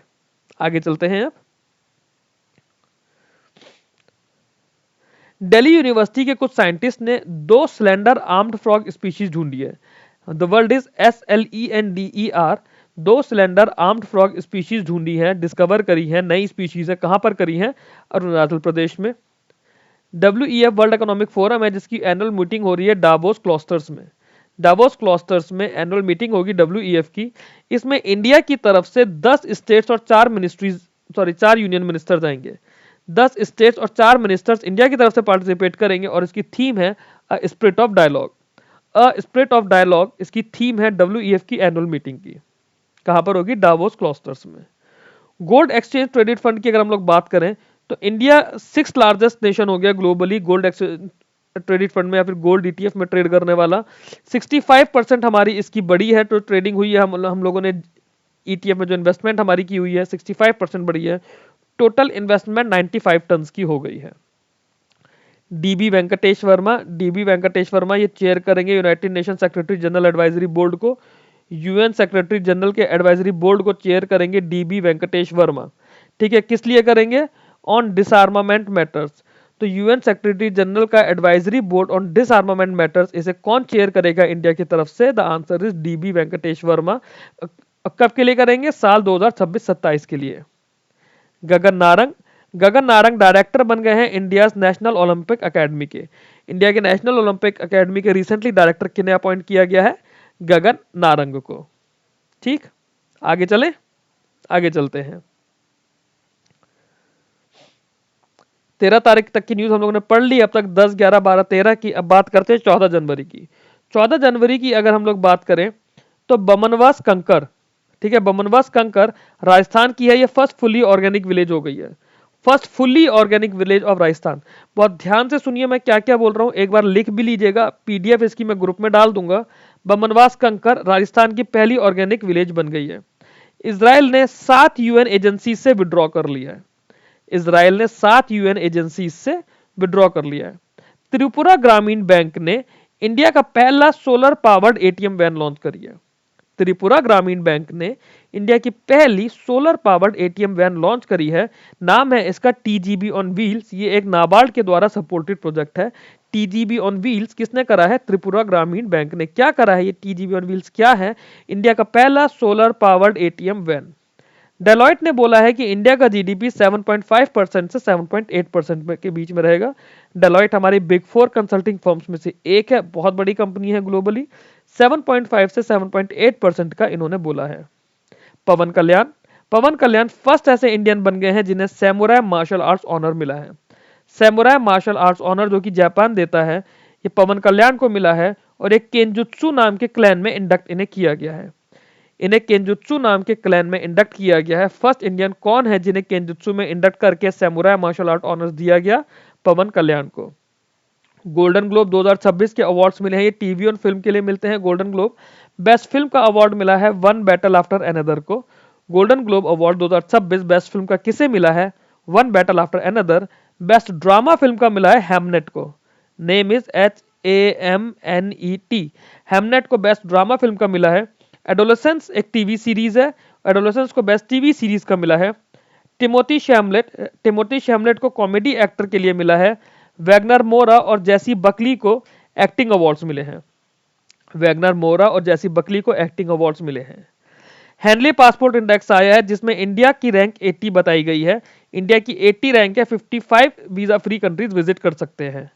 आगे चलते हैं। अब दिल्ली यूनिवर्सिटी के कुछ साइंटिस्ट ने 2 स्लेंडर आर्म्ड फ्रॉग स्पीशीज ढूंढी है। The world is SLENDER। 2 slender armed frog species ढूंढी है, डिस्कवर करी है, नई स्पीशीज है। कहां पर करी है? अरुणाचल प्रदेश में। WEF वर्ल्ड इकोनॉमिक फोरम है जिसकी एनुअल मीटिंग हो रही है डावोस क्लस्टर्स में। डावोस क्लस्टर्स में एनुअल मीटिंग होगी WEF की। इसमें इंडिया की तरफ से 10 स्टेट्स और 4 यूनियन मिनिस्टर्स आएंगे। 10 स्टेट्स और 4 मिनिस्टर्स इंडिया की तरफ से पार्टिसिपेट करेंगे और इसकी थीम है a spirit of dialogue. A spirit of dialogue इसकी थीम है WEF की एनुअल मीटिंग की। कहां पर होगी? डावोस क्लस्टर्स में। गोल्ड एक्सचेंज ट्रेडेड फंड की अगर हम लोग बात करें तो इंडिया 6th लार्जेस्ट नेशन हो गया ग्लोबली गोल्ड ट्रेडिट फंड में या फिर गोल्ड ईटीएफ में ट्रेड करने वाला। 65% हमारी इसकी बड़ी है, तो ट्रेडिंग हुई है, हम लोगों ने ईटीएफ में जो इन्वेस्टमेंट हमारी की हुई है 65% बड़ी है। टोटल इन्वेस्टमेंट 95 टन की हो गई है। डीबी वेंकटेश वर्मा ये चेयर करेंगे United nation secretary general advisory board को। यूएन सेक्रेटरी जनरल के एडवाइजरी बोर्ड को चेयर करेंगे डीबी वेंकटेश वर्मा। ठीक है, किस लिए करेंगे? On डिसआर्मामेंट matters. तो यूएन सेक्रेटरी जनरल का एडवाइजरी बोर्ड ऑन डिसआर्मामेंट मैटर्स, इसे कौन चेयर करेगा इंडिया की तरफ से? The answer is dB Venkatesh Verma. कब के लिए करेंगे? साल 2026-27 के लिए। गगन नारंग डायरेक्टर बन गए हैं इंडिया नेशनल ओलंपिक एकेडमी के। इंडिया के नेशनल ओलंपिक एकेडमी के रिसेंटली डायरेक्टर किन्हें अपॉइंट किया गया है? गगन नारंग को। ठीक, आगे चले, आगे चलते हैं। 13 तारीख तक की न्यूज हम लोगों ने पढ़ ली अब तक, 10, 11, 12, 13 की। अब बात करते हैं 14 जनवरी की। 14 जनवरी की अगर हम लोग बात करें तो बमनवास कंकर, ठीक है, बमनवास कंकर राजस्थान की है। ये फर्स्ट फुली ऑर्गेनिक विलेज हो गई है, first fully organic village of Rajasthan. बहुत ध्यान से सुनिए मैं क्या क्या बोल रहा हूं, एक बार लिख भी लीजिएगा, पीडीएफ इसकी मैं ग्रुप में डाल दूंगा। बमनवास कंकर राजस्थान की पहली ऑर्गेनिक विलेज बन गई है। इजराइल ने 7 यूएन एजेंसी से विड्रॉ कर लिया है। इजराइल ने 7 यूएन एजेंसी से विड्रॉ कर लिया है। त्रिपुरा ग्रामीण बैंक ने इंडिया का पहला solar powered ATM van launch करी है। त्रिपुरा ग्रामीण बैंक ने इंडिया की पहली solar powered ATM van launch करी है। नाम है इसका टीजीबी ऑन व्हील्स। ये एक नाबार्ड के द्वारा सपोर्टेड प्रोजेक्ट है। टीजीबी ऑन व्हील्स किसने करा है? त्रिपुरा ग्रामीण बैंक ने। क्या करा है ये टीजीबी ऑन व्हील्स? क्या है? इंडिया का पहला solar powered ATM van. Deloitte ने बोला है कि इंडिया का जीडीपी 7.5% से 7.8% के बीच में रहेगा। डेलॉइट हमारी बिग 4 कंसल्टिंग फर्म्स में से एक है, बहुत बड़ी कंपनी है ग्लोबली। 7.5 से 7.8% का इन्होंने बोला है। पवन कल्याण फर्स्ट ऐसे इंडियन बन गए हैं जिन्हें सैमुराई मार्शल आर्ट्स ऑनर मिला है। सैमुराई मार्शल आर्ट्स ऑनर जो कि जापान देता है, ये पवन कल्याण को मिला है। और एक केंजुत्सु नाम के क्लैन में इंडक्ट इन्हें किया गया है। इन्हें केंजुत्सु नाम के क्लैन में इंडक्ट किया गया है। फर्स्ट इंडियन कौन है जिन्हें केंजुत्सु में इंडक्ट करके सैमुराई मार्शल आर्ट ऑनर्स दिया गया? पवन कल्याण को। गोल्डन ग्लोब 2026 के अवार्ड्स मिले हैं, ये टीवी और फिल्म के लिए मिलते हैं। गोल्डन ग्लोब बेस्ट फिल्म का अवार्ड मिला है वन बैटल आफ्टर अनदर को। Golden globe award 2026 best film का किसे मिला है? One battle after another. Best drama film का मिला है हैमनेट को। Name is HAMNET। हैमनेट को बेस्ट ड्रामा फिल्म का मिला है। एडोलेसेंस एक टीवी सीरीज है, एडोलेसेंस को बेस्ट टीवी सीरीज का मिला है। टिमोथी शैमलेट को कॉमेडी एक्टर के लिए मिला है। वैगनर मोरा और जैसी बकली को एक्टिंग अवार्ड्स मिले हैं। वैगनर मोरा और जैसी बकली को एक्टिंग अवार्ड्स मिले हैं। हेनली पासपोर्ट इंडेक्स आया है जिसमें इंडिया की रैंक 80 बताई गई है। इंडिया की 80 रैंक है, 55 वीजा फ्री कंट्रीज विजिट कर सकते हैं।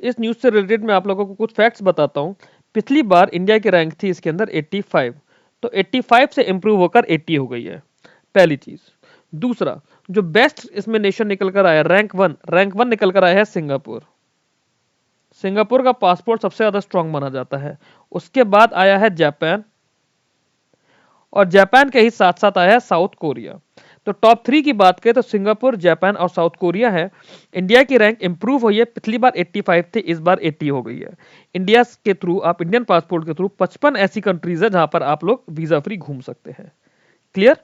इस न्यूज से रिलेटेड मैं आप लोगों को कुछ फैक्ट्स बताता हूं। पिछली बार इंडिया की रैंक थी इसके अंदर 85, तो 85 से इंप्रूव होकर 80 हो गई है, पहली चीज। दूसरा, जो बेस्ट इसमें नेशन निकल कर आया, रैंक वन निकल कर आया है सिंगापुर। सिंगापुर का पासपोर्ट सबसे ज्यादा स्ट्रांग माना जाता है। उसके बाद आया है जापान, और जापान के ही साथ साथ आया है साउथ कोरिया। तो टॉप 3 की बात करें तो सिंगापुर, जापान और साउथ कोरिया है। इंडिया की रैंक इंप्रूव हुई है, पिछली बार 85 थी, इस बार 80 हो गई है। इंडिया के थ्रू, आप इंडियन पासपोर्ट के थ्रू 55 ऐसी कंट्रीज है जहां पर आप लोग वीजा फ्री घूम सकते हैं। क्लियर,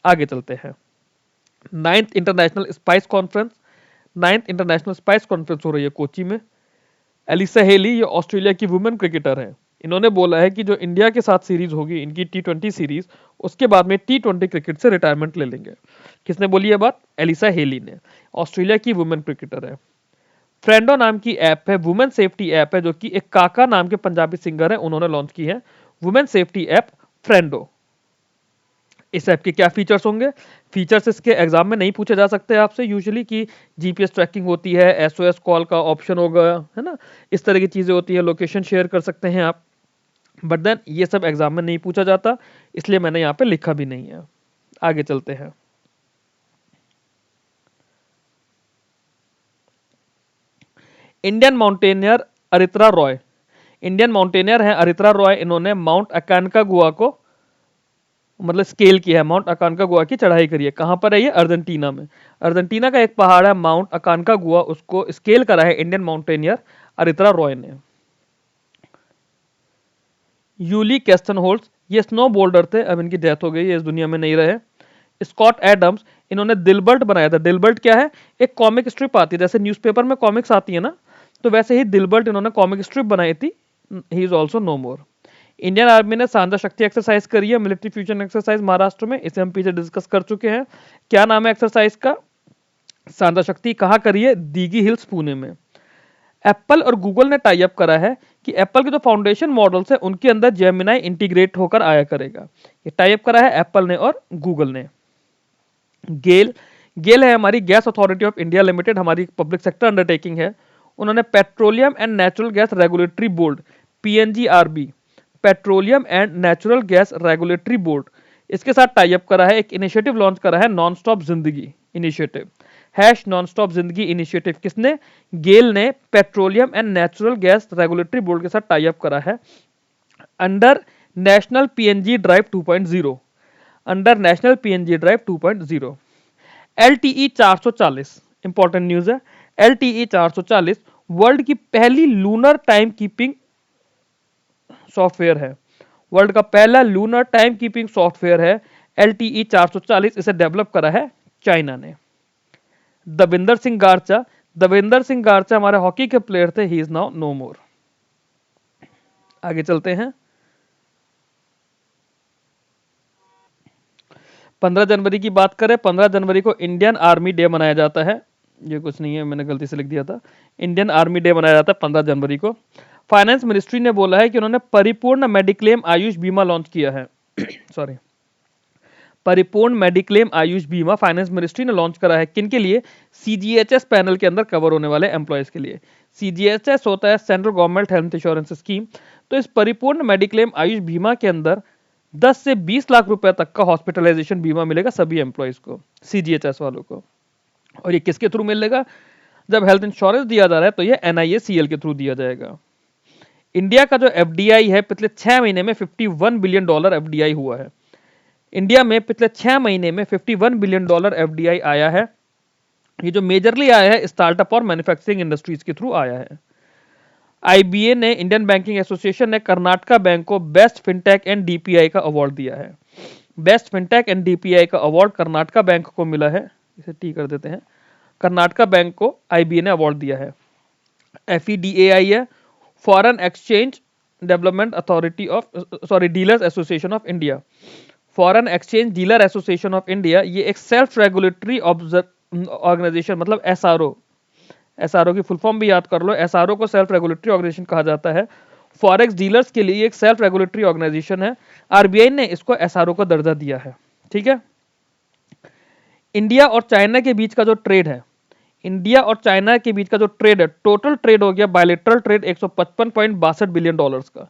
आगे चलते हैं। 9th international spice conference, 9th international spice conference हो रही है कोची में। एलिसा हेली ये ऑस्ट्रेलिया की वुमेन क्रिकेटर है। इन्होंने बोला है कि जो इंडिया के साथ सीरीज होगी इनकी T20 सीरीज, उसके बाद में T20 क्रिकेट से रिटायरमेंट ले लेंगे। किसने बोली है बात? एलिसा हेली ने। ऑस्ट्रेलिया की वुमेन क्रिकेटर है। फ्रेंडो नाम की ऐप है, वुमेन सेफ्टी ऐप है, जो कि एक काका नाम के पंजाबी सिंगर है, उन्होंने लॉन्च की है वुमेन सेफ्टी ऐप फ्रेंडो। इस ऐप के क्या फीचर्स होंगे? फीचर्स इसके एग्जाम में नहीं पूछे जा सकते आपसे यूजुअली, कि जीपीएस ट्रैकिंग होती है, एसओएस कॉल का ऑप्शन होगा, है ना, इस तरह की चीजें होती है, लोकेशन शेयर कर सकते हैं आप। बट देन ये सब एग्जाम में नहीं पूछा जाता, इसलिए मैंने यहाँ पे लिखा भी नहीं है। आगे चलते हैं। Indian mountaineer Aritra Roy, Indian mountaineer है अरित्रा रॉय, इन्होंने माउंट अकानकागुआ को मतलब स्केल किया है, माउंट अकानकागुआ की चढ़ाई करी है। कहाँ पर है ये? अर्जेंटीना में। अर्जेंटीना का एक पहाड़ है माउंट अकानकागुआ, उसको स्केल करा है इंडियन माउंटेनियर अरित्रा रॉय ने। यूली कैस्टनहोल्स, ये स्नो बोल्डर थे, अब इनकी डेथ हो गई, ये इस दुनिया में नहीं रहे। स्कॉट एडम्स, इन्होंने दिलबर्ट बनाया था। दिलबर्ट क्या है? एक कॉमिक स्ट्रिप आती है, जैसे न्यूज़पेपर में कॉमिक्स आती है ना, तो वैसे ही दिलबर्ट इन्होंने कॉमिक स्ट्रिप बनाई थी। He is also no more. Indian army ने सांझा शक्ति एक्सरसाइज करी है, मिलिट्री फ्यूजन एक्सरसाइज महाराष्ट्र में, इसे हम पीछे डिस्कस कर चुके हैं। क्या नाम है एक्सरसाइज का? सांझा शक्ति। कहाँ करी है? दीघी हिल्स पुणे में। एप्पल और गूगल ने टाई अप करा है कि एप्पल के जो फाउंडेशन मॉडल्स है उनके अंदर जेमिनाई इंटीग्रेट होकर आया करेगा। ये टाई अप करा है एप्पल ने और गूगल ने। गेल, गेल है हमारी gas authority of India limited, हमारी पब्लिक सेक्टर अंडरटेकिंग है। उन्होंने petroleum and natural gas regulatory board, PNGRB, petroleum and natural gas regulatory board, इसके साथ टाई अप करा है। एक इनिशिएटिव लॉन्च करा है, नॉन स्टॉप जिंदगी इनिशिएटिव, हैश नॉन स्टॉप जिंदगी इनिशिएटिव। किसने? गेल ने petroleum and natural gas regulatory board के साथ टाई अप करा है under national PNG drive 2.0, under national PNG drive 2.0। LTE 440 important news है। LTE 440 वर्ल्ड की पहली लूनर टाइम कीपिंग सॉफ्टवेयर है, वर्ल्ड का पहला लूनर टाइम कीपिंग सॉफ्टवेयर है LTE 440। इसे डेवलप करा है चाइना ने। दविंदर सिंह गारचा, दविंदर सिंह गारचा हमारे हॉकी के प्लेयर थे, ही इज नाउ नो मोर। आगे चलते हैं। 15 जनवरी की बात करें, 15 जनवरी को इंडियन आर्मी डे मनाया जाता है। ये कुछ नहीं है, मैंने गलती से लिख दिया था। इंडियन आर्मी डे मनाया जाता है 15 जनवरी को। फाइनेंस मिनिस्ट्री ने बोला है कि उन्होंने परिपूर्ण मेडिक्लेम आयुष बीमा लॉन्च किया है। सॉरी, परिपूर्ण मेडिक्लेम आयुष बीमा फाइनेंस मिनिस्ट्री ने लॉन्च करा है। किन के लिए? सीजीएचएस पैनल के अंदर कवर होने वाले एम्प्लॉयज के लिए। सीजीएचएस होता है central government health insurance scheme. तो इस परिपूर्ण मेडिक्लेम आयुष बीमा के अंदर 10 से 20 लाख रुपए तक का हॉस्पिटलाइजेशन बीमा मिलेगा सभी एम्प्लॉयज को, सीजीएचएस वालों को। और ये किसके थ्रू मिलेगा? जब हेल्थ इंश्योरेंस दिया जा रहा है तो ये एनआईएसीएल के थ्रू दिया जाएगा। इंडिया का जो एफडीआई है, पिछले 6 महीने में $51 बिलियन एफडीआई हुआ है। इंडिया में पिछले 6 महीने में $51 बिलियन एफडीआई आया है। ये जो मेजरली आया है स्टार्टअप और मैन्युफैक्चरिंग इंडस्ट्रीज के थ्रू आया है। आईबीए ने, इंडियन बैंकिंग एसोसिएशन ने कर्नाटका बैंक को बेस्ट फिनटेक एंड डीपीआई का अवार्ड दिया है। बेस्ट फिनटेक एंड डीपीआई का अवार्ड कर्नाटका बैंक को मिला है। इसे टी कर देते हैं। कर्नाटका बैंक को आईबीए ने अवार्ड दिया है। FEDAI है, foreign exchange development authority of, sorry, dealers association of India, foreign exchange dealer association of India. ये एक सेल्फ रेगुलेटरी ऑर्गेनाइजेशन, मतलब एसआरओ, एसआरओ की फुल फॉर्म भी याद कर लो। एसआरओ को सेल्फ रेगुलेटरी ऑर्गेनाइजेशन कहा जाता है। फॉरेक्स डीलर्स के लिए एक सेल्फ रेगुलेटरी ऑर्गेनाइजेशन है। आरबीआई ने इसको एसआरओ का दर्जा दिया है। ठीक है। इंडिया और चाइना के बीच का जो ट्रेड है, इंडिया और चाइना के बीच का जो ट्रेड है, टोटल ट्रेड हो गया बायलेटरल ट्रेड $155.62 बिलियन का।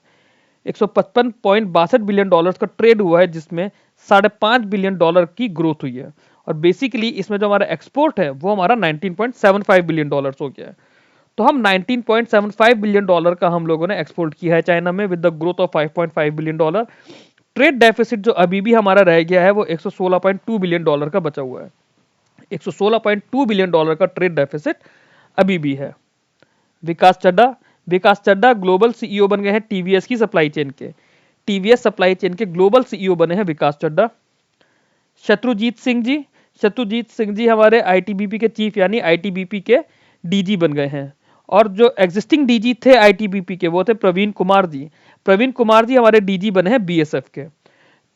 $155.62 बिलियन का ट्रेड हुआ है, जिसमें $5.5 बिलियन की ग्रोथ हुई है। और बेसिकली इसमें जो हमारा एक्सपोर्ट है वो हमारा $19.75 बिलियन हो गया है। तो हम $19.75 बिलियन का हम लोगों ने एक्सपोर्ट किया है चाइना में, with the growth of $5.5 billion. Trade deficit जो अभी भी हमारा रह गया है वो $116.2 बिलियन का बचा हुआ है। $116.2 बिलियन का ट्रेड डेफिसिट अभी भी है। विकास चड्ढा, विकास चड्ढा ग्लोबल सीईओ बन गए हैं टीवीएस की सप्लाई चेन के। टीवीएस सप्लाई चेन के ग्लोबल सीईओ बने हैं विकास चड्ढा। शत्रुजीत सिंह जी, शत्रुजीत सिंह जी हमारे आईटीबीपी के चीफ यानी आईटीबीपी के डीजी बन गए हैं। और जो एग्जिस्टिंग डीजी थे आईटीबीपी के वो थे प्रवीण कुमार जी। प्रवीण कुमार जी हमारे डीजी बने हैं बीएसएफ के।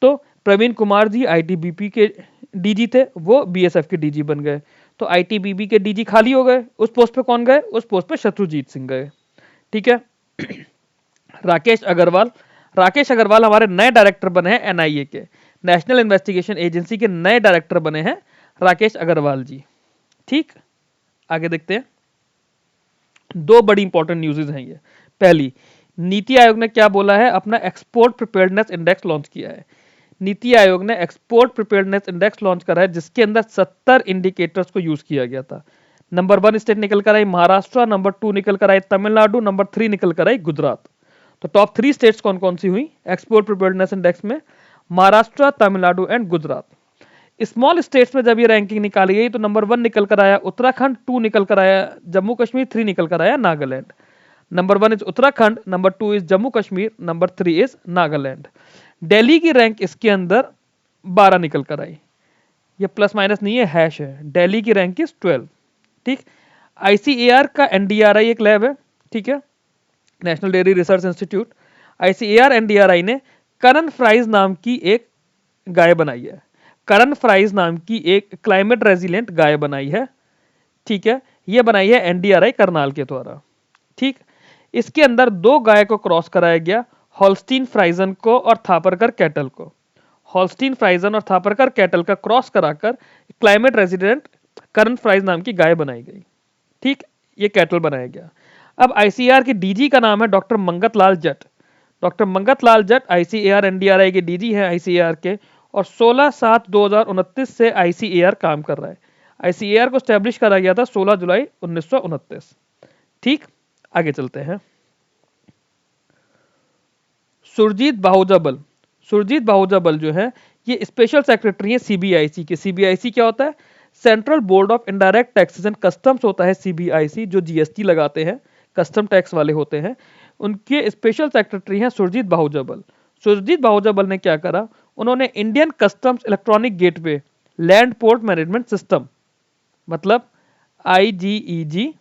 तो प्रवीण कुमार जी आईटीबीपी के डीजी थे, वो बीएसएफ के डीजी बन गए। तो आईटीबीपी के डीजी खाली हो गए, उस पोस्ट पे कौन गए? उस पोस्ट पे शत्रुजीत सिंह गए। ठीक है। राकेश अग्रवाल, राकेश अग्रवाल हमारे नए डायरेक्टर बने हैं एनआईए के, नेशनल इन्वेस्टिगेशन एजेंसी के नए डायरेक्टर बने हैं राकेश अग्रवाल जी। ठीक, आगे देखते हैं। दो बड़ी इंपॉर्टेंट न्यूज़ हैं ये। पहली, नीति आयोग ने क्या बोला है? अपना एक्सपोर्ट प्रिपेयर्डनेस इंडेक्स लॉन्च किया है। नीति आयोग ने एक्सपोर्ट प्रिपेयर्डनेस इंडेक्स लॉन्च करा है, जिसके अंदर 70 इंडिकेटर्स को यूज किया गया था। नंबर 1 स्टेट निकल कर आई महाराष्ट्र, नंबर 2 निकल कर आई तमिलनाडु, नंबर 3 निकल कर आई गुजरात। तो टॉप 3 स्टेट्स कौन कौन सी हुई एक्सपोर्ट प्रिपेयर्डनेस इंडेक्स में? Maharashtra, Tamil Nadu and Gujarat. Small states में जब ये रैंकिंग निकाली गई तो नंबर 1 निकल कर आया उत्तराखंड, 2 निकल कर आया जम्मू कश्मीर, 3 निकल कर आया Nagaland. Number 1 is Uttarakhand, number 2 is Jammu Kashmir, number 3 is Nagaland. Delhi की रैंक इसके अंदर 12 निकल कर आई, ये प्लस माइनस नहीं है, हैश है। दिल्ली की रैंक इज 12। ठीक, आईसीएआर का एनडीआरआई एक लैब है, ठीक है, national dairy research institute. ICAR NDRI ने करन फ्राइज नाम की एक गाय बनाई है, करन फ्राइज नाम की एक क्लाइमेट रेजिलिएंट गाय बनाई है, ठीक है, ये बनाई है एनडीआरआई करनाल के द्वारा। ठीक, इसके अंदर 2 गाय को क्रॉस कराया गया, हॉल्स्टीन फ्राइजन को और थापरकर कैटल को। हॉल्स्टीन फ्राइजन और थापरकर कैटल का क्रॉस कराकर क्लाइमेट रेजिलिएंट करन फ्राइज नाम की गाय बनाई गई। ठीक, ये कैटल बनाया गया। अब आईसीएआर के डीजी का नाम है डॉक्टर मंगत लाल जट। डॉक्टर मंगत लाल जट आईसीएआर एनडीआरआई के डीजी हैं आईसीएआर के, और 16/7/2029 से आईसीएआर काम कर रहा है। आईसीएआर को स्टैब्लिश करा गया था 16 जुलाई 1929। ठीक, आगे चलते हैं। सुरजीत बाहुजा बल, सुरजीत बाहुजा बल जो है ये स्पेशल सेक्रेटरी है सीबीआईसी के। सीबीआईसी क्या होता है? Central board of indirect taxes and customs होता है सीबीआईसी, जो जीएसटी लगाते हैं, कस्टम टैक्स वाले होते हैं, उनके स्पेशल सेक्रेटरी हैं सुरजीत बाहुजा बल। सुरजीत बाहुजा बल ने क्या करा, उन्होंने Indian customs electronic gateway land port management system, मतलब IGEG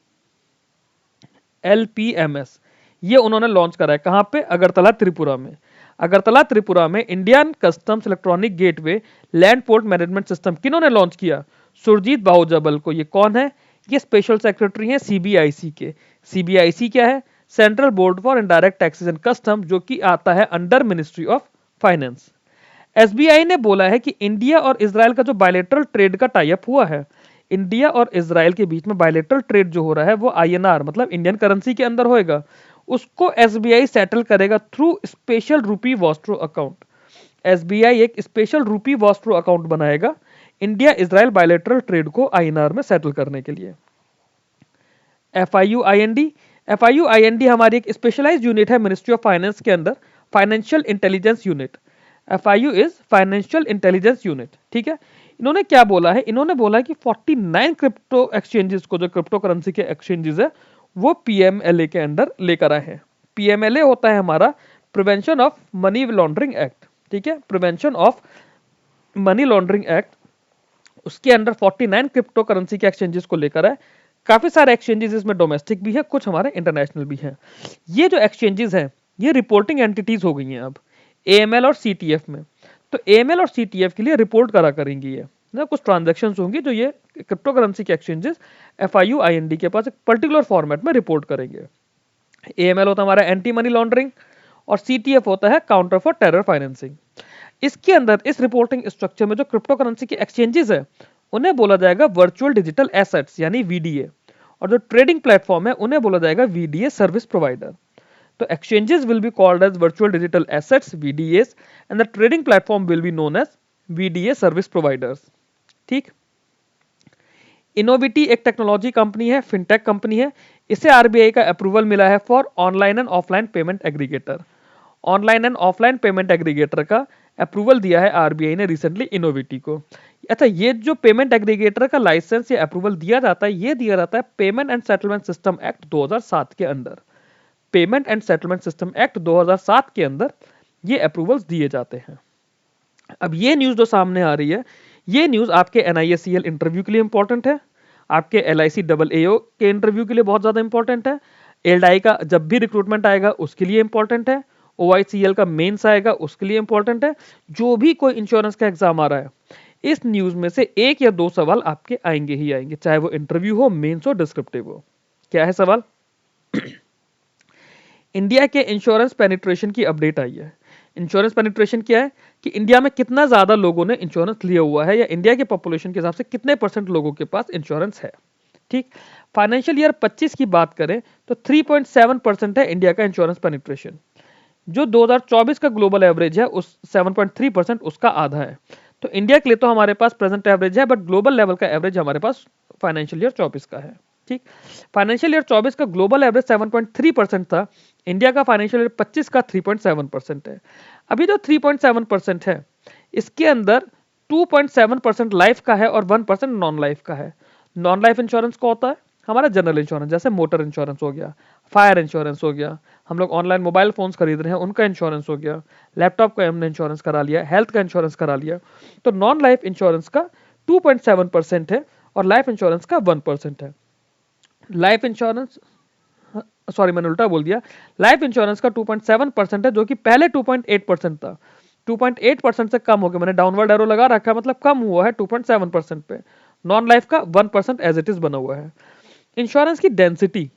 LPMS, ये उन्होंने लॉन्च करा है। कहां पे? अगरतला त्रिपुरा में। अगरतला त्रिपुरा में Indian customs electronic gateway land port management system किन्होंने लॉन्च किया? सुरजीत बाहुजा बल को। ये कौन है? ये स्पेशल सेक्रेटरी हैं सीबीआईसी के। सीबीआईसी क्या है? Central board for indirect taxes and custom, जो कि आता है under ministry of finance. SBI ने बोला है कि इंडिया और इजराइल का जो बायलेटरल ट्रेड का टाई अप हुआ है, इंडिया और इजराइल के बीच में बायलेटरल ट्रेड जो हो रहा है वो आईएनआर मतलब इंडियन करेंसी के अंदर होएगा, उसको एसबीआई सेटल करेगा थ्रू स्पेशल रूपी वॉस्ट्रो अकाउंट। एसबीआई एक स्पेशल रूपी वॉस्ट्रो अकाउंट बनाएगा इंडिया इजराइल बायलेटरल ट्रेड को आईएनआर में सेटल करने के लिए। FIUIND, FIUIND हमारी एक स्पेशलाइज्ड यूनिट है मिनिस्ट्री ऑफ फाइनेंस के अंदर, financial intelligence unit. FIU is financial intelligence unit. ठीक है, इन्होंने क्या बोला है? इन्होंने बोला है कि 49 क्रिप्टो एक्सचेंजेस को, जो क्रिप्टो करेंसी के एक्सचेंजेस है, वो पीएमएलए के अंदर लेकर आए हैं। पीएमएलए होता है हमारा prevention of money laundering act. ठीक है, prevention of money laundering act, उसके अंडर 49 क्रिप्टो करेंसी के एक्सचेंजेस को लेकर है। काफी सारे एक्सचेंजेस इसमें डोमेस्टिक भी है, कुछ हमारे इंटरनेशनल भी हैं। ये जो एक्सचेंजेस हैं ये रिपोर्टिंग एंटिटीज हो गई हैं अब एएमएल और सीटीएफ में। तो एएमएल और सीटीएफ के लिए रिपोर्ट करा करेंगी ये ना, कुछ ट्रांजैक्शंस होंगी जो ये क्रिप्टो करेंसी के एक्सचेंजेस FIUIND के पास एक पर्टिकुलर फॉर्मेट में रिपोर्ट करेंगे। एएमएल होता है हमारा एंटी मनी लॉन्ड्रिंग और सीटीएफ होता है काउंटर फॉर टेरर फाइनेंसिंग। इसके अंदर इस रिपोर्टिंग स्ट्रक्चर में जो क्रिप्टो करेंसी के एक्सचेंजेस है उन्हें बोला जाएगा वर्चुअल डिजिटल एसेट्स यानी VDA, और जो ट्रेडिंग प्लेटफॉर्म है उन्हें बोला जाएगा VDA सर्विस प्रोवाइडर। तो exchanges will be called as virtual digital assets VDAs and the trading platform will be known as VDA service providers। ठीक, इनोविटी एक टेक्नोलॉजी कंपनी है, फिनटेक कंपनी है, इसे आरबीआई का अप्रूवल मिला है for online and offline payment aggregator. Online and offline payment aggregator का approval दिया है आरबीआई ने रिसेंटली इनोविटी को। अच्छा, ये जो पेमेंट एग्रीगेटर का लाइसेंस या अप्रूवल दिया जाता है, ये दिया जाता है payment and settlement system act 2007 के अंदर। Payment and settlement system act 2007 के अंदर ये अप्रूवल्स दिए जाते हैं। अब ये न्यूज़ जो सामने आ रही है, ये न्यूज़ आपके NISCL इंटरव्यू के लिए इंपॉर्टेंट है, आपके LIC AAO के इंटरव्यू के लिए बहुत ज़्यादा इंपॉर्टेंट है, एलडाई का जब भी रिक्रूटमेंट आएगा उसके लिए इंपॉर्टेंट है, OICL का मेंस आएगा उसके लिए इंपॉर्टेंट है। जो भी कोई इंश्योरेंस का एग्जाम आ रहा है, इस न्यूज़ में से 1 या 2 सवाल आपके आएंगे ही आएंगे, चाहे वो इंटरव्यू हो, मेंस हो, डिस्क्रिप्टिव हो। क्या है सवाल? इंडिया के इंश्योरेंस पेनिट्रेशन की अपडेट आई है। इंश्योरेंस पेनिट्रेशन क्या है कि इंडिया में कितना ज्यादा लोगों ने इंश्योरेंस लिया हुआ है, या इंडिया के पॉपुलेशन के हिसाब से कितने % लोगों के पास इंश्योरेंस है। ठीक, फाइनेंशियल ईयर 25 की बात करें तो 3.7% है इंडिया का इंश्योरेंस पेनिट्रेशन, जो 2024 का ग्लोबल एवरेज है उस 7.3% उसका आधा है। तो इंडिया के लिए तो हमारे पास प्रेजेंट एवरेज है, बट ग्लोबल लेवल का एवरेज हमारे पास फाइनेंशियल ईयर 24 का है। ठीक, फाइनेंशियल ईयर 24 का ग्लोबल एवरेज 7.3% था, इंडिया का फाइनेंशियल ईयर 25 का 3.7% है। अभी जो 3.7% है इसके अंदर 2.7% लाइफ का है और 1% नॉन लाइफ का है। नॉन लाइफ इंश्योरेंस का होता है हमारा जनरल इंश्योरेंस, जैसे मोटर इंश्योरेंस हो गया, फायर इंश्योरेंस हो गया, हम लोग ऑनलाइन मोबाइल फोन्स खरीद रहे हैं उनका इंश्योरेंस हो गया, लैपटॉप का हमने इंश्योरेंस करा लिया, हेल्थ का इंश्योरेंस करा लिया। तो नॉन लाइफ इंश्योरेंस का 2.7% है और लाइफ इंश्योरेंस का 1% है। लाइफ इंश्योरेंस, सॉरी मैंने उल्टा बोल दिया, लाइफ इंश्योरेंस का 2.7% है जो कि पहले 2.8% था। 2.8% से कम हो गया, मैंने डाउनवर्ड एरो लगा रखा है, मतलब कम हुआ है 2.7% पे। नॉन लाइफ का 1% एज इट इज बना हुआ है। इंश्योरेंस की डेंसिटी,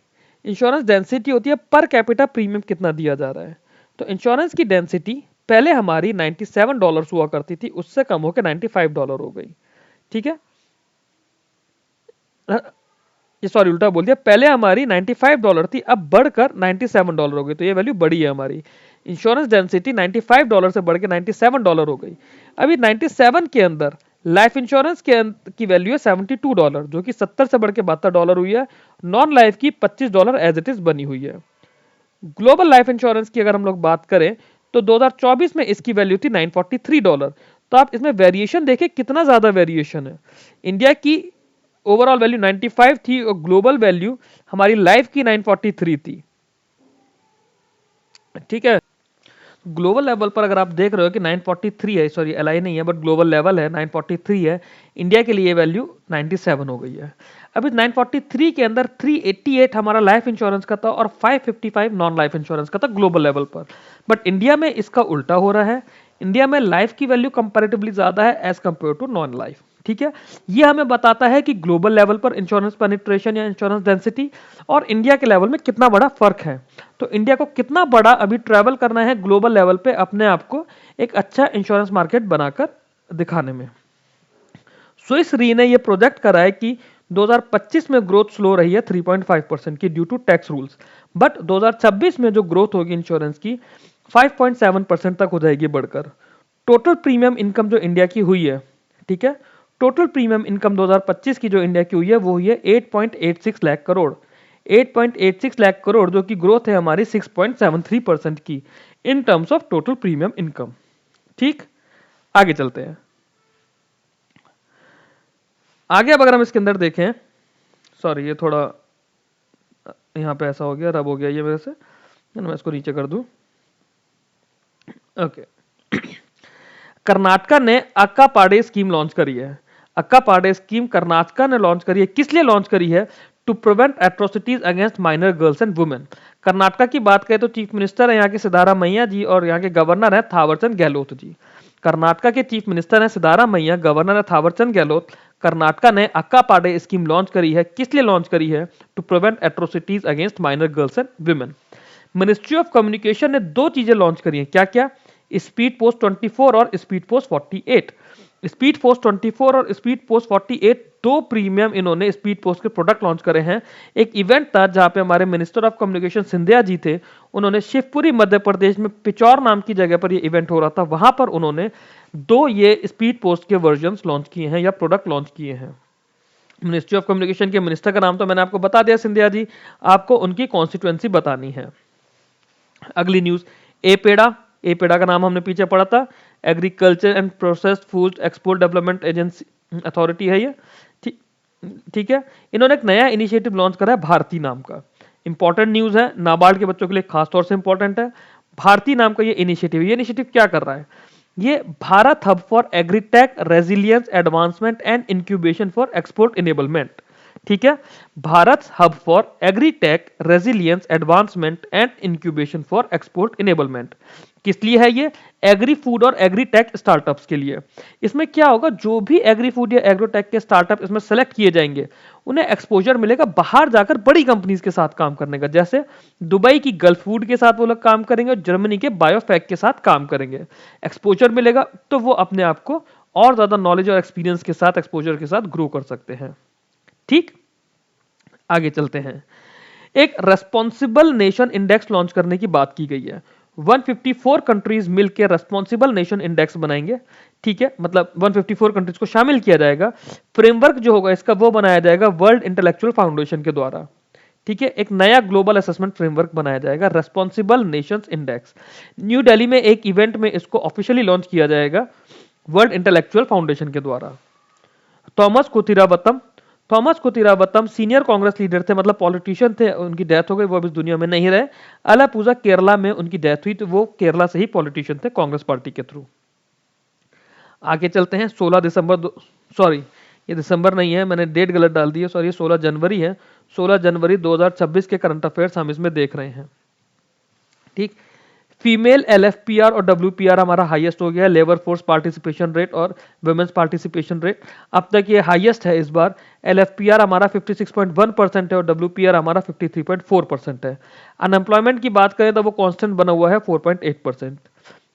इंश्योरेंस डेंसिटी होती है पर कैपिटा प्रीमियम कितना दिया जा रहा है। तो इंश्योरेंस की डेंसिटी पहले हमारी $97 हुआ करती थी, उससे कम होकर $95 हो गई। ठीक है, ये सॉरी उल्टा बोल दिया, पहले हमारी $95 थी, अब बढ़कर $97 हो गई, तो ये वैल्यू बढ़ी है हमारी। इंश्योरेंस डेंसिटी $95 से बढ़ के $97 हो गई। अभी 97 के अंदर लाइफ इंश्योरेंस की वैल्यू है $72, जो कि 70 से बढ़ के $72 हुई है। नॉन लाइफ की $25 एज इट इज बनी हुई है। ग्लोबल लाइफ इंश्योरेंस की अगर हम लोग बात करें तो 2024 में इसकी वैल्यू थी $943। तो आप इसमें वेरिएशन देखें कितना ज्यादा वेरिएशन है। इंडिया की ओवरऑल वैल्यू 95 थी और ग्लोबल वैल्यू हमारी लाइफ की 943 थी। ठीक है, ग्लोबल लेवल पर अगर आप देख रहे हो कि 943 है, सॉरी एलआई नहीं है बट ग्लोबल लेवल है 943 है, इंडिया के लिए वैल्यू 97 हो गई है। अभी 943 के अंदर 388 हमारा लाइफ इंश्योरेंस का था और 555 नॉन लाइफ इंश्योरेंस का था ग्लोबल लेवल पर। बट इंडिया में इसका उल्टा हो रहा है, इंडिया में लाइफ की वैल्यू कंपैरेटिवली ज्यादा है as compare to non life. ठीक है, ये हमें बताता है कि ग्लोबल लेवल पर इंश्योरेंस पेनिट्रेशन या इंश्योरेंस डेंसिटी और इंडिया के लेवल में कितना बड़ा फर्क है। तो इंडिया को कितना बड़ा अभी ट्रैवल करना है ग्लोबल लेवल पे अपने आप को एक अच्छा इंश्योरेंस मार्केट बनाकर दिखाने में। स्विस री ने यह प्रोजेक्ट करा है कि 2025 में ग्रोथ स्लो रही है 3.5% की due to tax rules, but 2026 में जो ग्रोथ होगी इंश्योरेंस की 5.7% तक हो जाएगी बढ़कर। टोटल प्रीमियम इनकम जो इंडिया की हुई है, ठीक है, टोटल प्रीमियम इनकम 2025 की जो इंडिया की हुई है वो हुई है 8.86 लाख करोड़। 8.86 लाख करोड़ जो कि ग्रोथ है हमारी 6.73% की in terms of total premium income. ठीक, आगे चलते हैं। आगे अब अगर हम इसके अंदर देखें, सॉरी ये थोड़ा यहां पे ऐसा हो गया, रब हो गया ये मेरे से, मैं इसको नीचे कर दूं। ओके, कर्नाटका ने अक्का पाड़े स्कीम लॉन्च करी है। अक्का पाड़े स्कीम कर्नाटका ने लॉन्च करी है, किस लिए लॉन्च करी है? To prevent atrocities against minor girls and women. Karnataka की बात करें तो चीफ मिनिस्टर है यहाँ के सिद्धारामैया जी और यहाँ के गवर्नर है थावरचंद गहलोत जी। कर्नाटका के चीफ मिनिस्टर है सिद्धारामैया, गवर्नर है थावरचंद गहलोत। कर्नाटका ने अक्का पाड़े स्कीम लॉन्च करी है, किस लिए लॉन्च करी है? To prevent atrocities against minor girls and women. Ministry of communication ने दो चीजें लॉन्च करी हैं, क्या क्या? स्पीड पोस्ट 24 और स्पीड पोस्ट 48। स्पीड पोस्ट 24 और स्पीड पोस्ट 48 दो प्रीमियम इन्होंने स्पीड पोस्ट के प्रोडक्ट लॉन्च करे हैं। एक इवेंट था जहां पे हमारे minister of communication Scindia ji थे, उन्होंने शिवपुरी मध्य प्रदेश में पिचौर नाम की जगह पर ये इवेंट हो रहा था, वहां पर उन्होंने दो ये स्पीड पोस्ट के वर्जन लॉन्च किए हैं या प्रोडक्ट लॉन्च किए हैं। मिनिस्ट्री ऑफ कम्युनिकेशन के मिनिस्टर का नाम तो मैंने आपको बता दिया सिंधिया जी, आपको उनकी कॉन्स्टिट्यूएंसी बतानी है। अगली न्यूज, एपेडा। एपेडा का नाम हमने पीछे पढ़ा था, agriculture and processed food export development agency authority है ये। ठीक है, इन्होंने एक नया इनिशिएटिव लॉन्च करा है भारती नाम का। इंपॉर्टेंट न्यूज है, नाबार्ड के बच्चों के लिए खासतौर से इंपॉर्टेंट है। भारती नाम का ये इनिशिएटिव क्या कर रहा है? ये Bharat hub for agritech resilience advancement and incubation for export enablement. ठीक है, Bharat hub for agritech resilience advancement and incubation for export enablement. किस लिए है ये? एग्री फूड और एग्रीटेक स्टार्टअप्स के लिए। इसमें क्या होगा, जो भी एग्री फूड या एग्रोटेक के स्टार्टअप इसमें सेलेक्ट किए जाएंगे उन्हें एक्सपोजर मिलेगा बाहर जाकर बड़ी कंपनीज के साथ काम करने का, जैसे दुबई की गल्फ फूड के साथ वो लोग काम करेंगे और जर्मनी के बायोफैक के साथ काम करेंगे। एक्सपोजर मिलेगा तो वो अपने आप को और ज्यादा नॉलेज और एक्सपीरियंस के साथ एक्सपोजर के साथ ग्रो कर सकते हैं। ठीक, आगे चलते हैं। एक रेस्पॉन्सिबल नेशन इंडेक्स लॉन्च करने की बात की गई है। 154 कंट्रीज मिलकर रेस्पॉन्सिबल नेशन इंडेक्स बनाएंगे। ठीक है, मतलब 154 कंट्रीज को शामिल किया जाएगा। फ्रेमवर्क जो होगा इसका वो बनाया जाएगा वर्ल्ड इंटेलेक्चुअल फाउंडेशन के द्वारा। ठीक है, एक नया ग्लोबल असेसमेंट फ्रेमवर्क बनाया जाएगा, responsible Nations index. New Delhi में एक इवेंट में इसको ऑफिशियली लॉन्च किया जाएगा वर्ल्ड इंटेलेक्चुअल फाउंडेशन के द्वारा। थॉमस कुतिरावतम सीनियर कांग्रेस लीडर थे, मतलब पॉलिटिशियन थे, उनकी डेथ हो गई, वो अब इस दुनिया में नहीं रहे। अलापुजा केरला में उनकी डेथ हुई, तो वो केरला से ही पॉलिटिशियन थे कांग्रेस पार्टी के थ्रू। आगे चलते हैं। 16 दिसंबर, सॉरी ये दिसंबर नहीं है, मैंने डेट गलत डाल दी है, सॉरी 16 जनवरी है। 16 जनवरी 2026 के करंट अफेयर्स हम इसमें देख रहे हैं। ठीक, फीमेल एलएफपीआर और डब्ल्यूपीआर हमारा हाईएस्ट हो गया, लेबर फोर्स पार्टिसिपेशन रेट और वुमेन्स पार्टिसिपेशन रेट। अब तक ये हाईएस्ट है इस बार। एलएफपीआर हमारा 56.1% है और डब्ल्यूपीआर हमारा 53.4% है। अनएम्प्लॉयमेंट की बात करें तो वो कांस्टेंट बना हुआ है 4.8%।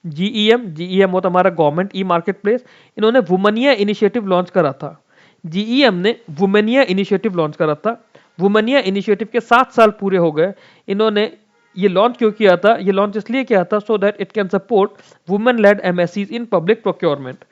जीईएम होता हमारा गवर्नमेंट ई मार्केट प्लेस, इन्होंने वुमनिया इनिशिएटिव लॉन्च करा था। जीईएम ने वुमनिया इनिशिएटिव लॉन्च करा था। वुमनिया इनिशिएटिव के 7 साल पूरे हो गए। इन्होंने ये लॉन्च क्यों किया था? ये लॉन्च इसलिए किया था so that it can support women led MSEs in public procurement.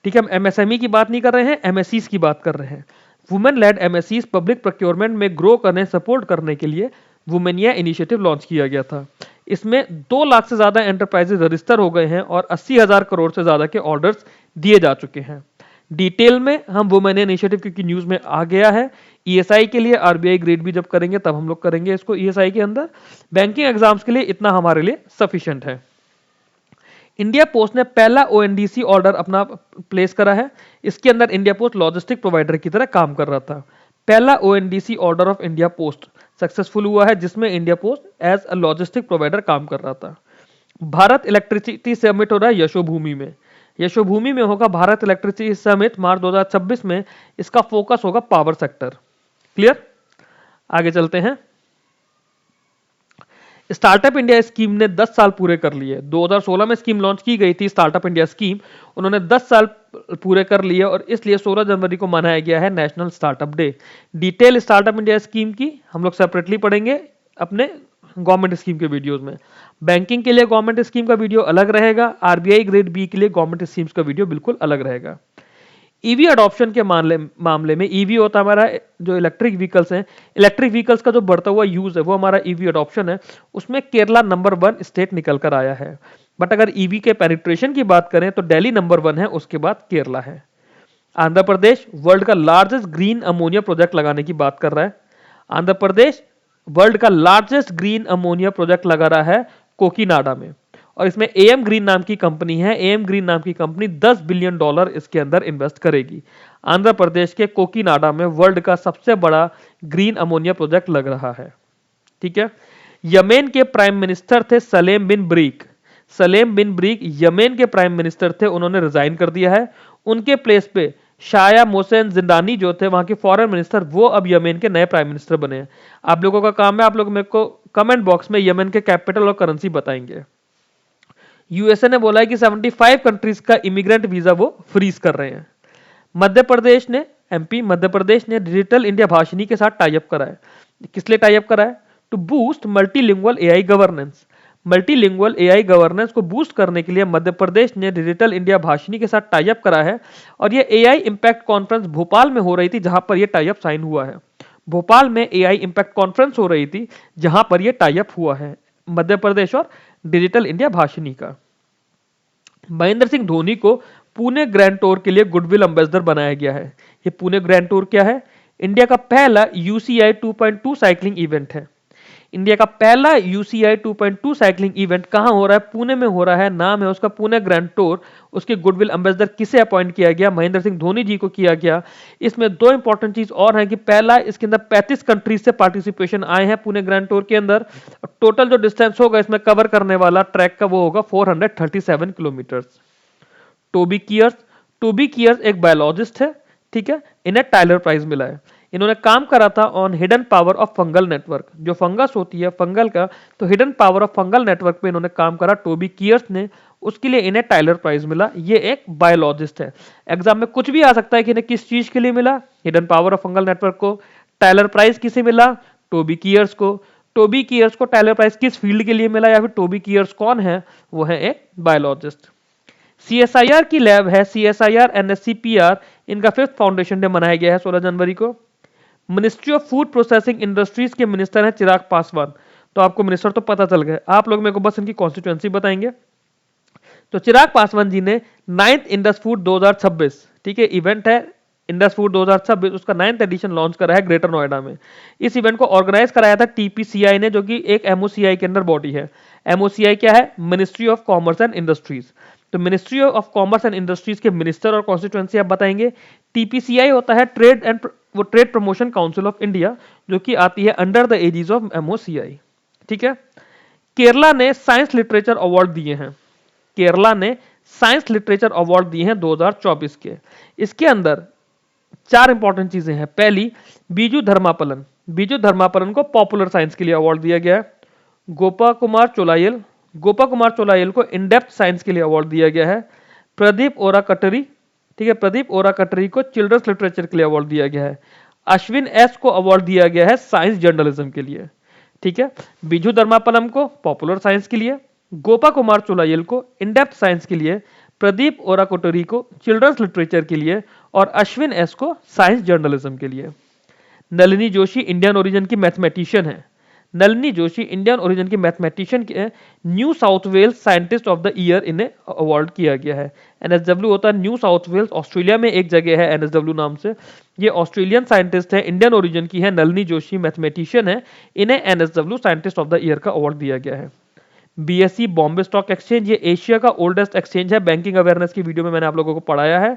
ठीक है, हम एमएसएमई की बात नहीं कर रहे हैं, एमएससीज की बात कर रहे हैं। वुमेन लेड एमएससीज पब्लिक प्रोक्योरमेंट में ग्रो करने, सपोर्ट करने के लिए वुमेनिया इनिशिएटिव लॉन्च किया गया था। इसमें 2 लाख से ज्यादा एंटरप्राइजेज रजिस्टर हो गए हैं और 80,000 करोड़ से ज्यादा के ऑर्डर्स दिए जा चुके हैं। डिटेल में हम वुमेनिया इनिशिएटिव, क्योंकि न्यूज में आ गया है, ईएसआई के लिए आरबीआई ग्रेड भी जब करेंगे तब हम लोग करेंगे इसको ईएसआई के अंदर। बैंकिंग एग्जाम्स के लिए इतना हमारे लिए सफिशिएंट है। इंडिया पोस्ट ने पहला ओएनडीसी ऑर्डर अपना प्लेस करा है। इसके अंदर इंडिया पोस्ट लॉजिस्टिक प्रोवाइडर की तरह काम कर रहा था। पहला ONDC order of India post successful हुआ है, जिसमें India post as a logistic provider काम कर रहा था। भारत इलेक्ट्रिसिटी समिट हो रहा है यशोभूमि में। यशोभूमि में होगा भारत इलेक्ट्रिसिटी समिट मार्च 2026 में। इसका फोकस होगा पावर सेक्टर। क्लियर? आगे चलते हैं। स्टार्टअप इंडिया स्कीम ने 10 साल पूरे कर लिए। 2016 में स्कीम लॉन्च की गई थी स्टार्टअप इंडिया स्कीम, उन्होंने 10 साल पूरे कर लिए और इसलिए 16 जनवरी को मनाया गया है national startup day. Detail startup India scheme की हम लोग सेपरेटली पढ़ेंगे अपने गवर्नमेंट स्कीम के वीडियोस में। बैंकिंग के लिए गवर्नमेंट स्कीम का वीडियो अलग रहेगा, आरबीआई ग्रेड बी के लिए गवर्नमेंट स्कीम्स का वीडियो बिल्कुल अलग रहेगा। ईवी अडॉप्शन के मामले में ईवी होता है हमारा जो इलेक्ट्रिक व्हीकल्स हैं, इलेक्ट्रिक व्हीकल्स का जो बढ़ता हुआ यूज है वो हमारा ईवी अडॉप्शन है। उसमें केरला नंबर 1 स्टेट निकल कर आया है। बट अगर ईवी के पेनिट्रेशन की बात करें तो दिल्ली नंबर 1 है, उसके बाद केरला है। आंध्र प्रदेश वर्ल्ड का लार्जेस्ट ग्रीन अमोनिया प्रोजेक्ट लगाने की बात कर रहा है। आंध्र प्रदेश वर्ल्ड का लार्जेस्ट ग्रीन अमोनिया प्रोजेक्ट लगा रहा है कोकीनाडा में, और इसमें एएम ग्रीन नाम की कंपनी है। एएम ग्रीन नाम की कंपनी $10 बिलियन इसके अंदर इन्वेस्ट करेगी। आंध्र प्रदेश के कोकीनाडा में वर्ल्ड का सबसे बड़ा ग्रीन अमोनिया प्रोजेक्ट लग रहा है। ठीक है, यमेन के प्राइम मिनिस्टर थे सलेम बिन ब्रीक। सलेम बिन ब्रीक यमेन के प्राइम मिनिस्टर थे, उन्होंने रिजाइन कर दिया है। उनके प्लेस पे शाया मोहसेन जिंदानी जो थे वहां के फॉरेन मिनिस्टर, वो अब यमेन के नए प्राइम मिनिस्टर बने हैं। आप लोगों का काम है, आप लोग मेरे को कमेंट बॉक्स में यमेन के कैपिटल और करेंसी बताएंगे। यूएसए ने बोला है कि 75 कंट्रीज का इमिग्रेंट वीजा वो फ्रीज कर रहे हैं। मध्य प्रदेश ने मध्य प्रदेश ने डिजिटल इंडिया भाषिनी के साथ टाई अप करा है। किस लिए टाई अप करा है? To boost multilingual AI governance. Multilingual AI governance को बूस्ट करने के लिए मध्य प्रदेश ने डिजिटल इंडिया भाषिनी के साथ टाई अप करा है। और ये एआई इंपैक्ट कॉन्फ्रेंस भोपाल में हो रही थी, जहां पर यह टाई अप साइन हुआ है। भोपाल में एआई इंपैक्ट कॉन्फ्रेंस हो रही थी, जहां पर यह टाई अप हुआ है मध्य प्रदेश और डिजिटल इंडिया भाषिनी का। महेंद्र सिंह धोनी को पुणे ग्रैंड टूर के लिए गुडविल एम्बेसडर बनाया गया है। ये पुणे ग्रैंड टूर क्या है? इंडिया का पहला यूसीआई 2.2 साइकिलिंग इवेंट है। इंडिया का पहला यूसीआई 2.2 साइकिलिंग इवेंट कहां हो रहा है? पुणे में हो रहा है। नाम है उसका पुणे ग्रैंड टूर। उसके गुडविल एम्बेसडर किसे अपॉइंट किया गया? महेंद्र सिंह धोनी जी को किया गया। इसमें 2 इंपॉर्टेंट चीज और है कि पहला, इसके अंदर 35 कंट्रीज से पार्टिसिपेशन आए हैं पुणे ग्रैंड टूर के अंदर। टोटल जो डिस्टेंस होगा इसमें कवर करने वाला ट्रैक का वो होगा 437 किलोमीटर। टोबी कियर्स एक बायोलॉजिस्ट है, ठीक है, इन्हें टाइलर प्राइज मिला है। इन्होंने काम करा था on hidden power of fungal network. जो फंगस होती है फंगल का, तो hidden power of fungal network पे इन्होंने काम करा टोबी कियर्स ने, उसके लिए इन्हें टाइलर प्राइज मिला। ये एक बायोलॉजिस्ट है। एग्जाम में कुछ भी आ सकता है कि इन्हें किस चीज के लिए मिला, hidden power of fungal network को। टाइलर प्राइज किसे मिला? टोबी कियर्स को। टोबी कियर्स को टाइलर प्राइज किस फील्ड के लिए मिला, या फिर टोबी कियर्स कौन है? वो है एक बायोलॉजिस्ट। सीएसआईआर की लैब है, सीएसआईआर एनएससीपीआर, इनका 5th फाउंडेशन डे मनाया गया है 16 जनवरी को। Ministry of food processing industries के मिनिस्टर हैं चिराग पासवान। तो आपको मिनिस्टर तो पता चल गए, आप लोग मेरे को बस इनकी कॉन्स्टिट्यूएंसी बताएंगे। तो चिराग पासवान जी ने 9th इंडस फूड 2026, ठीक है, इवेंट है इंडस फूड 2026, उसका 9th एडिशन लॉन्च करा है ग्रेटर नोएडा में। इस इवेंट को ऑर्गेनाइज कराया था टीपीसीआई ने, जो कि एक एमओसीआई के अंडर बॉडी है। एमओसीआई क्या है? Ministry of commerce and industries. तो ministry of commerce and industries के मिनिस्टर और कॉन्स्टिट्यूएंसी आप बताएंगे। टीपीसीआई होता है trade promotion council of India, जो कि आती है under the aegis of MOCI, ठीक है। केरला ने साइंस लिटरेचर अवार्ड दिए हैं। केरला ने साइंस लिटरेचर अवार्ड दिए हैं 2024 के। इसके अंदर 4 इंपॉर्टेंट चीजें हैं। पहली, बीजू धर्मापलन। बीजू धर्मापलन को पॉपुलर साइंस के लिए अवार्ड दिया गया है। गोपा कुमार चोलायल को इन डेप्थ साइंस के लिए अवार्ड दिया गया है। प्रदीप ओरा कटरी, ठीक है, प्रदीप ओरा कटरी को चिल्ड्रंस लिटरेचर के लिए अवार्ड दिया गया है। अश्विन एस को अवार्ड दिया गया है साइंस जर्नलिज्म के लिए, ठीक है। बिजू धर्मापलम को पॉपुलर साइंस के लिए, गोपा कुमार चोलायल को इन डेप्थ साइंस के लिए, प्रदीप ओराकोटरी को चिल्ड्रंस लिटरेचर के लिए और अश्विन एस को साइंस जर्नलिज्म के लिए। नलिनी जोशी इंडियन ओरिजिन की मैथमेटिशियन है। नलिनी जोशी इंडियन ओरिजिन की मैथमेटिशियन के New South Wales scientist of the year इन्हें अवार्ड किया गया है। एनएसडब्ल्यू होता है न्यू साउथ वेल्स, ऑस्ट्रेलिया में एक जगह है एनएसडब्ल्यू नाम से। ये ऑस्ट्रेलियन साइंटिस्ट है, इंडियन ओरिजिन की है, नलिनी जोशी मैथमेटिशियन है, इन्हें NSW scientist of the year का अवार्ड दिया गया है। बीएसई बॉम्बे स्टॉक एक्सचेंज, ये एशिया का ओल्डेस्ट एक्सचेंज है। बैंकिंग अवेयरनेस की वीडियो में मैंने आप लोगों को पढ़ाया है।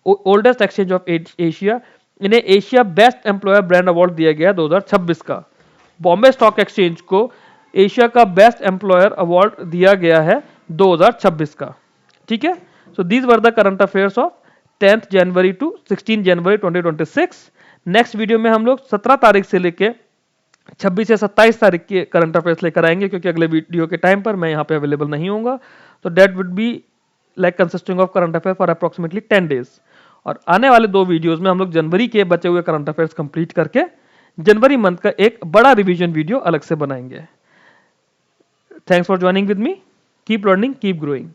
ओल्डेस्ट एक्सचेंज ऑफ एशिया, इन्हें Asia best employer brand award दिया गया 2026 का। बॉम्बे स्टॉक एक्सचेंज को एशिया का बेस्ट एम्प्लॉयर अवार्ड दिया गया है 2026 का, ठीक है। So these were the current affairs of 10th जनवरी टू 16 जनवरी 2026। नेक्स्ट वीडियो में हम लोग 17 तारीख से लेके 26 से 27 तारीख के करंट अफेयर्स लेकर आएंगे, क्योंकि अगले वीडियो के टाइम पर मैं यहाँ पे अवेलेबल नहीं होऊंगा। तो that would be like consisting of current affair for approximately 10 days. और आने वाले 2 वीडियोस में हम लोग जनवरी के बचे हुए करंट अफेयर्स कंप्लीट करके जनवरी मंथ का एक बड़ा रिवीजन वीडियो अलग से बनाएंगे। Thanks for joining with me. Keep learning, keep growing.